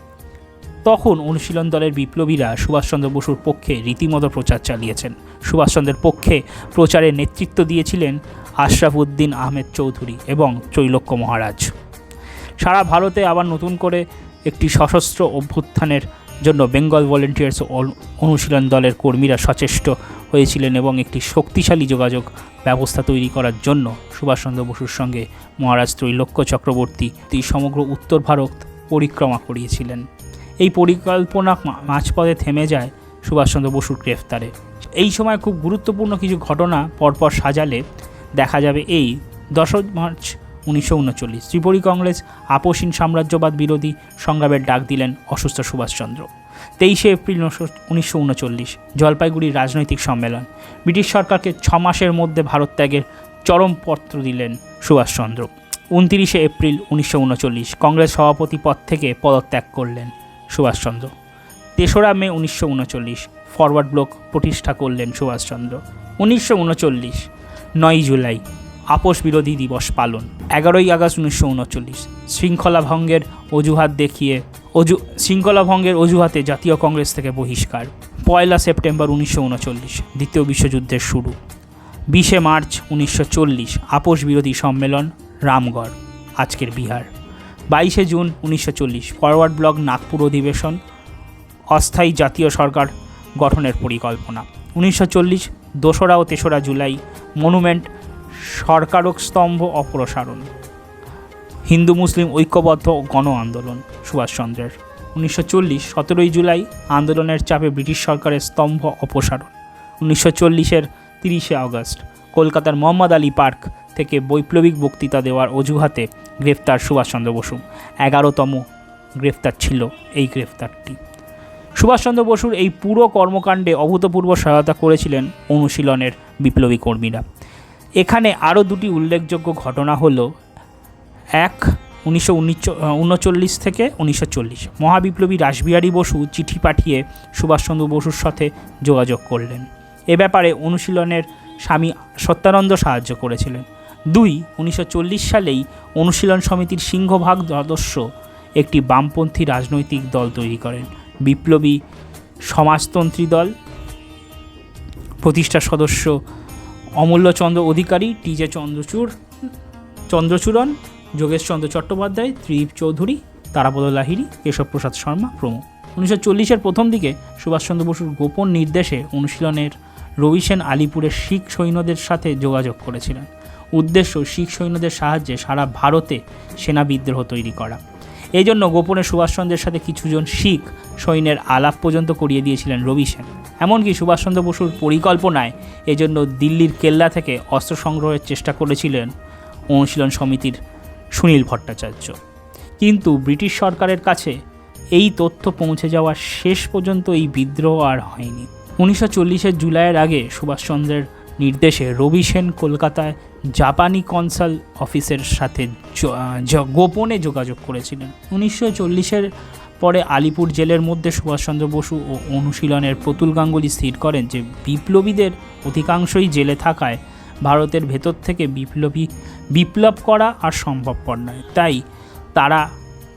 তখন অনুশীলন দলের বিপ্লবীরা সুভাষচন্দ্র বসুর পক্ষে রীতিমতো প্রচার চালিয়েছেন। সুভাষচন্দ্রের পক্ষে প্রচারে নেতৃত্ব দিয়েছিলেন আশরাফ উদ্দিন আহমেদ চৌধুরী এবং ত্রৈলোক্য মহারাজ। সারা ভারতে আবার নতুন করে একটি সশস্ত্র অভ্যুত্থানের জন্য বেঙ্গল ভলেন্টিয়ার্স অনুশীলন দলের কর্মীরা সচেষ্ট হয়েছিলেন এবং একটি শক্তিশালী যোগাযোগ ব্যবস্থা তৈরি করার জন্য সুভাষচন্দ্র বসুর সঙ্গে মহারাজ ত্রৈলোক্য চক্রবর্তী সমগ্র উত্তর ভারত পরিক্রমা করিয়েছিলেন। এই পরিকল্পনা মাঝপথে থেমে যায় সুভাষচন্দ্র বসুর গ্রেফতারে। এই সময় খুব গুরুত্বপূর্ণ কিছু ঘটনা পরপর সাজালে দেখা যাবে। এই 10 মার্চ 1939 ত্রিপুরী কংগ্রেস আপোষহীন সাম্রাজ্যবাদ বিরোধী সংগ্রামের ডাক দিলেন অসুস্থ সুভাষচন্দ্র। 23 এপ্রিল 1939 জলপাইগুড়ির রাজনৈতিক সম্মেলন। ব্রিটিশ সরকারকে 6 মাসের মধ্যে ভারত ত্যাগের চরম পত্র দিলেন সুভাষচন্দ্র। 29 এপ্রিল 1939 কংগ্রেস সভাপতি পদ থেকে পদত্যাগ করলেন সুভাষচন্দ্র। 3রা মে 1939 ফরওয়ার্ড ব্লক প্রতিষ্ঠা করলেন সুভাষচন্দ্র। 1939 9 জুলাই আপোষ বিরোধী দিবস পালন। 11ই আগস্ট 1939 শৃঙ্খলা ভঙ্গের অজুহাতে জাতীয় কংগ্রেস থেকে বহিষ্কার। 1 সেপ্টেম্বর 1939 দ্বিতীয় বিশ্বযুদ্ধের শুরু। 20 মার্চ 1940 আপোষ বিরোধী সম্মেলন রামগড়, আজকের Bihar. 22 June 1940 forward block Nagpur অধিবেশন অস্থায়ী জাতীয় সরকার গঠনের পরিকল্পনা। 1940 2রা ও 3রা জুলাই মনুমেন্ট সরকারক স্তম্ভ অপসারণ। হিন্দু মুসলিম ঐক্যবদ্ধ গণ আন্দোলন সুভাষচন্দ্রের। 1940 17ই জুলাই আন্দোলনের চাপে ব্রিটিশ সরকারের স্তম্ভ অপসারণ। 1940-এর 30শে আগস্ট কলকাতার মোহাম্মদ আলী পার্ক থেকে বৈপ্লবিক বক্তৃতা দেওয়ার অজুহাতে গ্রেফতার সুভাষচন্দ্র বসু। 11তম গ্রেফতার ছিল এই গ্রেফতারটি। সুভাষচন্দ্র বসুর এই পুরো কর্মকাণ্ডে অভূতপূর্ব সহায়তা করেছিলেন অনুশীলনের বিপ্লবী কর্মীরা। এখানে আরও দুটি উল্লেখযোগ্য ঘটনা হলো, 1939 থেকে 1940 মহাবিপ্লবী রাসবিহারী বসু চিঠি পাঠিয়ে সুভাষচন্দ্র বসুর সাথে যোগাযোগ করলেন। এ ব্যাপারে অনুশীলনের স্বামী সত্যানন্দ সাহায্য করেছিলেন। 1940 সালেই অনুশীলন সমিতির সিংহভাগ সদস্য একটি বামপন্থী রাজনৈতিক দল তৈরি করেন, বিপ্লবী সমাজতন্ত্রী দল। প্রতিষ্ঠা সদস্য অমূল্যচন্দ্র অধিকারী, টি.জে. চন্দ্রচূড়ন, যোগেশচন্দ্র চট্টোপাধ্যায়, ত্রিদীপ চৌধুরী, তারাপদ লাহিড়ী, কেশবপ্রসাদ শর্মা প্রমুখ। 1940-এর প্রথম দিকে সুভাষচন্দ্র বসুর গোপন নির্দেশে অনুশীলনের রবি সেন আলিপুরের শিখ সৈন্যদের সাথে যোগাযোগ করেছিলেন। উদ্দেশ্য শিখ সৈন্যদের সাহায্যে সারা ভারতে সেনা বিদ্রোহ তৈরি করা। এই জন্য গোপনে সুভাষচন্দ্রের সাথে কিছুজন শিখ সৈন্যের আলাপ পর্যন্ত করিয়ে দিয়েছিলেন রবি সেন। এমনকি সুভাষচন্দ্র বসুর পরিকল্পনায় এজন্য দিল্লির কেল্লা থেকে অস্ত্র সংগ্রহের চেষ্টা করেছিলেন অনুশীলন সমিতির সুনীল ভট্টাচার্য। কিন্তু ব্রিটিশ সরকারের কাছে এই তথ্য পৌঁছে যাওয়ার শেষ পর্যন্ত এই বিদ্রোহ আর হয়নি। 1940-এর জুলাইয়ের আগে সুভাষচন্দ্রের নির্দেশে রবি সেন কলকাতায় জাপানি কনসাল অফিসের সাথে গোপনে যোগাযোগ করেছিলেন। 1940-এর পরে আলিপুর জেলের মধ্যে সুভাষচন্দ্র বসু ও অনুশীলনের প্রতুল গাঙ্গুলি স্থির করেন যে বিপ্লবীদের অধিকাংশই জেলে থাকায় ভারতের ভেতর থেকে বিপ্লব করা আর সম্ভবপর নয়। তাই তারা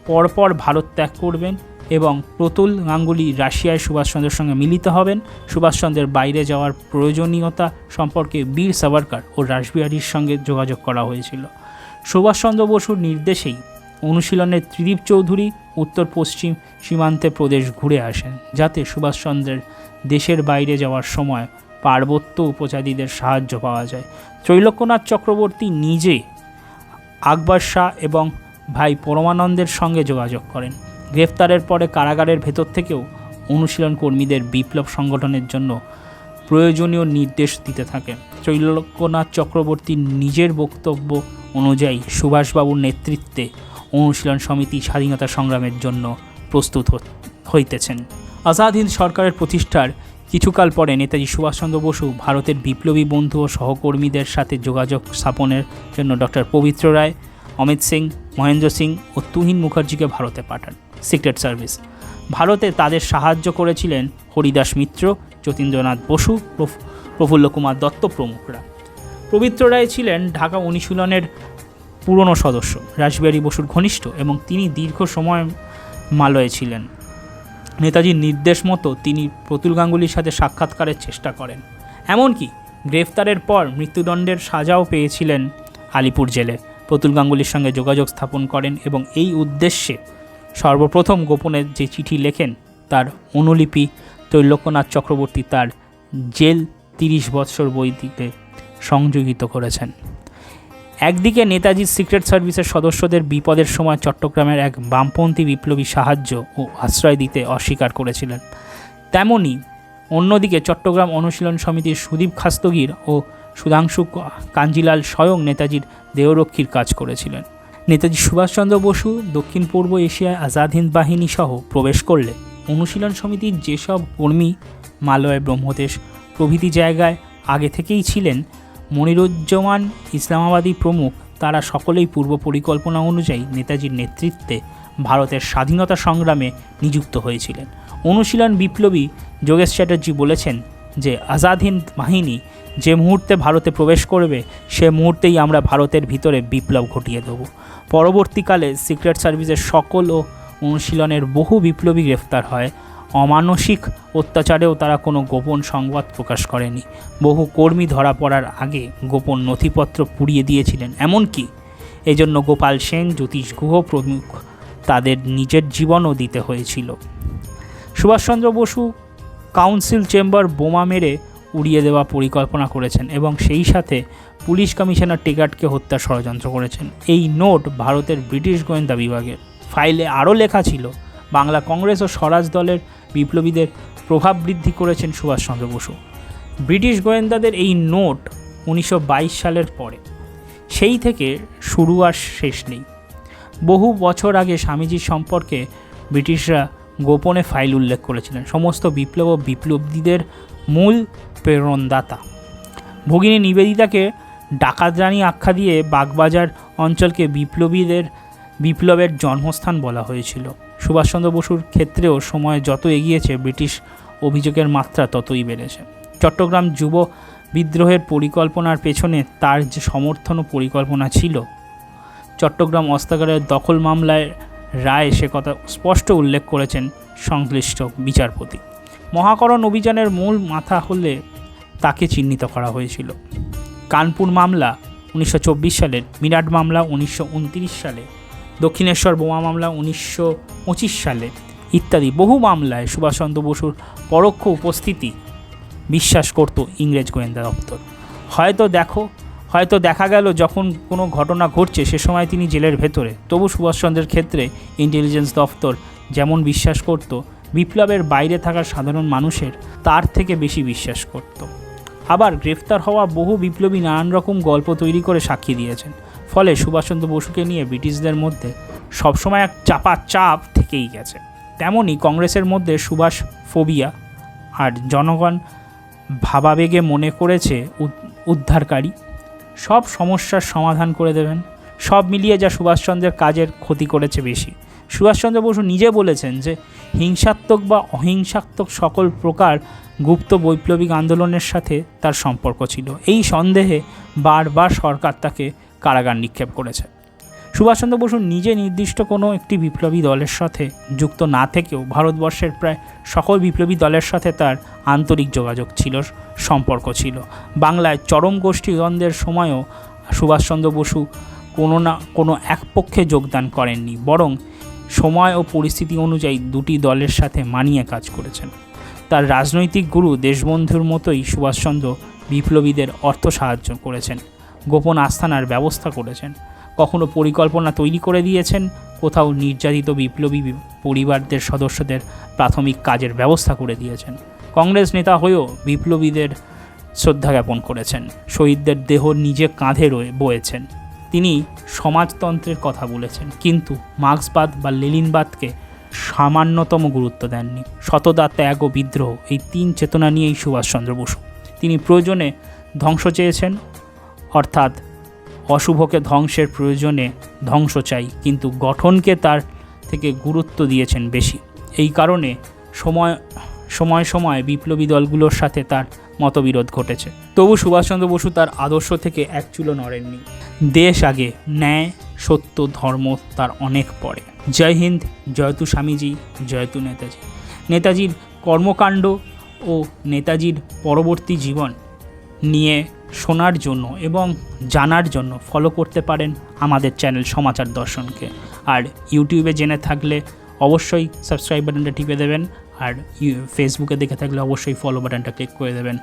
পরপর ভারত ত্যাগ করবেন এবং প্রতুল গাঙ্গুলি রাশিয়ায় সুভাষচন্দ্রের সঙ্গে মিলিত হবেন। সুভাষচন্দ্রের বাইরে যাওয়ার প্রয়োজনীয়তা সম্পর্কে বীর সাভারকর ও রাসবিহারীর সঙ্গে যোগাযোগ করা হয়েছিল। সুভাষচন্দ্র বসুর নির্দেশেই অনুশীলনের ত্রিদীপ চৌধুরী উত্তর পশ্চিম সীমান্তে প্রদেশ ঘুরে আসেন, যাতে সুভাষচন্দ্রের দেশের বাইরে যাওয়ার সময় পার্বত্য উপজাতিদের সাহায্য পাওয়া যায়। ত্রৈলোক্যনাথ চক্রবর্তী নিজে আকবর শাহ এবং ভাই পরমানন্দের সঙ্গে যোগাযোগ করেন। গ্রেফতারের পরে কারাগারের ভেতর থেকেও অনুশীলন কর্মীদের বিপ্লব সংগঠনের জন্য প্রয়োজনীয় নির্দেশ দিতে থাকেন। ত্রৈলোক্যনাথ চক্রবর্তী নিজের বক্তব্য অনুযায়ী সুভাষবাবুর নেতৃত্বে অনুশীলন সমিতি স্বাধীনতা সংগ্রামের জন্য প্রস্তুত হইতেছেন। আজাদ হিন্দ সরকারের প্রতিষ্ঠার কিছুকাল পরে নেতাজি সুভাষচন্দ্র বসু ভারতের বিপ্লবী বন্ধু ও সহকর্মীদের সাথে যোগাযোগ স্থাপনের জন্য ডক্টর পবিত্র রায়, অমিত সিং, মহেন্দ্র সিং ও তুহিন মুখার্জিকে ভারতে পাঠান। সিক্রেট সার্ভিস ভারতে তাদের সাহায্য করেছিলেন হরিদাস মিত্র, যতীন্দ্রনাথ বসু, প্রফুল্ল কুমার দত্ত প্রমুখরা। পবিত্র রায় ছিলেন ঢাকা অনুশীলনের পুরনো সদস্য, রাসবিহারী বসুর ঘনিষ্ঠ এবং তিনি দীর্ঘ সময় মালয়ে ছিলেন। নেতাজির নির্দেশ মতো তিনি প্রতুল গাঙ্গুলির সাথে সাক্ষাৎকারের চেষ্টা করেন। এমনকি গ্রেফতারের পর মৃত্যুদণ্ডের সাজাও পেয়েছিলেন আলিপুর জেলে। প্রতুল গাঙ্গুলির সঙ্গে যোগাযোগ স্থাপন করেন এবং এই উদ্দেশ্যে সর্বপ্রথম গোপনে যে চিঠি লেখেন তার অনুলিপি ত্রৈলোক্যনাথ চক্রবর্তী তার জেল 30 বৎসর বইটিতে সংযোজিত করেছেন। একদিকে নেতাজির সিক্রেট সার্ভিসের সদস্যদের বিপদের সময় চট্টগ্রামের এক বামপন্থী বিপ্লবী সাহায্য ও আশ্রয় দিতে অস্বীকার করেছিলেন, তেমনি অন্যদিকে চট্টগ্রাম অনুশীলন সমিতির সুদীপ খাস্তগির ও সুধাংশু কাঞ্জিলাল স্বয়ং নেতাজির দেহরক্ষীর কাজ করেছিলেন। নেতাজি সুভাষচন্দ্র বসু দক্ষিণ পূর্ব এশিয়ায় আজাদ হিন্দ বাহিনী সহ প্রবেশ করলে অনুশীলন সমিতির যেসব কর্মী মালয়, ব্রহ্মদেশ প্রভৃতি জায়গায় আগে থেকেই ছিলেন, মনিরুজ্জামান, ইসলামাবাদী প্রমুখ, তারা সকলেই পূর্ব পরিকল্পনা অনুযায়ী নেতাজির নেতৃত্বে ভারতের স্বাধীনতা সংগ্রামে নিযুক্ত হয়েছিলেন। অনুশীলন বিপ্লবী যোগেশ চ্যাটার্জি বলেছেন যে আজাদ হিন্দ বাহিনী যে মুহূর্তে ভারতে প্রবেশ করবে সে মুহূর্তেই আমরা ভারতের ভিতরে বিপ্লব ঘটিয়ে দেব। পরবর্তীকালে সিক্রেট সার্ভিসের সকল ও অনুশীলনের বহু বিপ্লবী গ্রেফতার হয়। অমানসিক অত্যাচারেও তারা কোনো গোপন সংবাদ প্রকাশ করেনি। বহু কর্মী ধরা পড়ার আগে গোপন নথিপত্র পুড়িয়ে দিয়েছিলেন। এমনকি এজন্য গোপাল সেন, জ্যোতিষ গুহ প্রমুখ তাদের নিজের জীবনও দিতে হয়েছিল। সুভাষচন্দ্র বসু কাউন্সিল চেম্বার বোমা মেরে উড়িয়ে দেওয়া পরিকল্পনা করেছেন এবং সেই সাথে পুলিশ কমিশনার টেকার্টকে হত্যার ষড়যন্ত্র করেছেন। এই নোট ভারতের ব্রিটিশ গোয়েন্দা বিভাগের। ফাইলে আরও লেখা ছিল, বাংলা কংগ্রেস ও স্বরাজ দলের বিপ্লবীদের প্রভাব বৃদ্ধি করেছেন সুভাষচন্দ্র বসু। ব্রিটিশ গোয়েন্দাদের এই নোট 1922 সালের পরে, সেই থেকে শুরু আর শেষ নেই। বহু বছর আগে স্বামীজির সম্পর্কে ব্রিটিশরা গোপনে ফাইল উল্লেখ করেছিলেন। সমস্ত বিপ্লব ও বিপ্লবীদের মূল প্রেরণদাতা ভগিনী নিবেদিতাকে ডাকাত রানী আখ্যা দিয়ে বাগবাজার অঞ্চলকে বিপ্লবের জন্মস্থান বলা হয়েছিল। সুভাষচন্দ্র বসুর ক্ষেত্রেও সময় যত এগিয়েছে ব্রিটিশ অভিযোগের মাত্রা ততই বেড়েছে। চট্টগ্রাম যুব বিদ্রোহের পরিকল্পনার পেছনে তার যে সমর্থন ও পরিকল্পনা ছিল, চট্টগ্রাম অস্ত্রাগারের দখল মামলায় রায় সে কথা স্পষ্ট উল্লেখ করেছেন সংশ্লিষ্ট বিচারপতি। মহাকরণ অভিযানের মূল মাথা হলে তাকে চিহ্নিত করা হয়েছিল। কানপুর মামলা 1924 সালের, মিরাট মামলা 1929 সালে, দক্ষিণেশ্বর বোমা মামলা 1925 সালে ইত্যাদি বহু মামলায় সুভাষচন্দ্র বসুর পরোক্ষ উপস্থিতি বিশ্বাস করত ইংরেজ গোয়েন্দা দপ্তর। হয়তো দেখা গেল যখন কোনো ঘটনা ঘটছে সে সময় তিনি জেলের ভেতরে, তবু সুভাষচন্দ্রের ক্ষেত্রে ইন্টেলিজেন্স দপ্তর যেমন বিশ্বাস করত, বিপ্লবের বাইরে থাকা সাধারণ মানুষের তার থেকে বেশি বিশ্বাস করত। আবার গ্রেফতার হওয়া বহু বিপ্লবী নানান রকম গল্প তৈরি করে সাক্ষী দিয়েছেন। ফলে সুভাষচন্দ্র বসুকে নিয়ে ব্রিটিশদের মধ্যে সবসময় এক চাপ থেকেই গেছে। তেমনই কংগ্রেসের মধ্যে সুভাষ ফোবিয়া, আর জনগণ ভাবাবেগে মনে করেছে উদ্ধারকারী, সব সমস্যার সমাধান করে দেবেন। সব মিলিয়ে যা সুভাষচন্দ্রের কাজের ক্ষতি করেছে বেশি। সুভাষচন্দ্র বসু নিজে বলেছেন যে হিংসাত্মক বা অহিংসাত্মক সকল প্রকার গুপ্ত বৈপ্লবিক আন্দোলনের সাথে তার সম্পর্ক ছিল। এই সন্দেহে বারবার সরকার তাকে কারাগার নিক্ষেপ করেছে। সুভাষচন্দ্র বসু নিজে নির্দিষ্ট কোনো একটি বিপ্লবী দলের সাথে যুক্ত না থেকেও ভারতবর্ষের প্রায় সকল বিপ্লবী দলের সাথে তার আন্তরিক যোগাযোগ ছিল, সম্পর্ক ছিল। বাংলায় চরম গোষ্ঠী দ্বন্দ্বের সময়ও সুভাষচন্দ্র বসু কোনো এক পক্ষে যোগদান করেননি, বরং সময় ও পরিস্থিতি অনুযায়ী দুটি দলের সাথে মানিয়ে কাজ করেছেন। তার রাজনৈতিক গুরু দেশবন্ধুর মতোই সুভাষচন্দ্র বিপ্লবীদের অর্থ সাহায্য করেছেন, গোপন আস্থানার ব্যবস্থা করেছেন, কখনো পরিকল্পনা তৈরি করে দিয়েছেন, কোথাও নির্যাতিত বিপ্লবী পরিবারদের সদস্যদের প্রাথমিক কাজের ব্যবস্থা করে দিয়েছেন। কংগ্রেস নেতা হয়েও বিপ্লবীদের শ্রদ্ধা জ্ঞাপন করেছেন, শহীদদের দেহ নিজে কাঁধে বয়েছেন। তিনি সমাজতন্ত্রের কথা বলেছেন, কিন্তু মার্ক্সবাদ বা লেনিনবাদকে সামান্যতম গুরুত্ব দেননি। সততা, ত্যাগ ও বিদ্রোহ, এই তিন চেতনা নিয়েই সুভাষচন্দ্র বসু। তিনি প্রয়োজনে ধ্বংস চেয়েছেন, অর্থাৎ অশুভকে ধ্বংসের প্রয়োজনে ধ্বংস চাই, কিন্তু গঠনকে তার থেকে গুরুত্ব দিয়েছেন বেশি। এই কারণে সময় বিপ্লবী দলগুলোর সাথে তার মতবিরোধ ঘটেছে। তবু সুভাষচন্দ্র বসু তার আদর্শ থেকে এক চুলো নড়েননি। দেশ আগে, ন্যায়, সত্য, ধর্ম তার অনেক পরে। জয় হিন্দ, জয়তু স্বামীজি, জয়তু নেতাজি। নেতাজির কর্মকাণ্ড ও নেতাজির পরবর্তী জীবন নিয়ে শোনার জন্য এবং জানার জন্য ফলো করতে পারেন আমাদের চ্যানেল সমাচার দর্শনকে। আর ইউটিউবে জেনে থাকলে অবশ্যই সাবস্ক্রাইব বাটনটা টিপে দেবেন, আর ফেসবুকে দেখে থাকলে অবশ্যই ফলো বাটনটা ক্লিক করে দেবেন।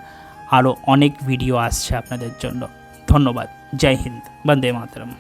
আরও অনেক ভিডিও আসছে আপনাদের জন্য। ধন্যবাদ। জয় হিন্দ, বন্দে মাতরম।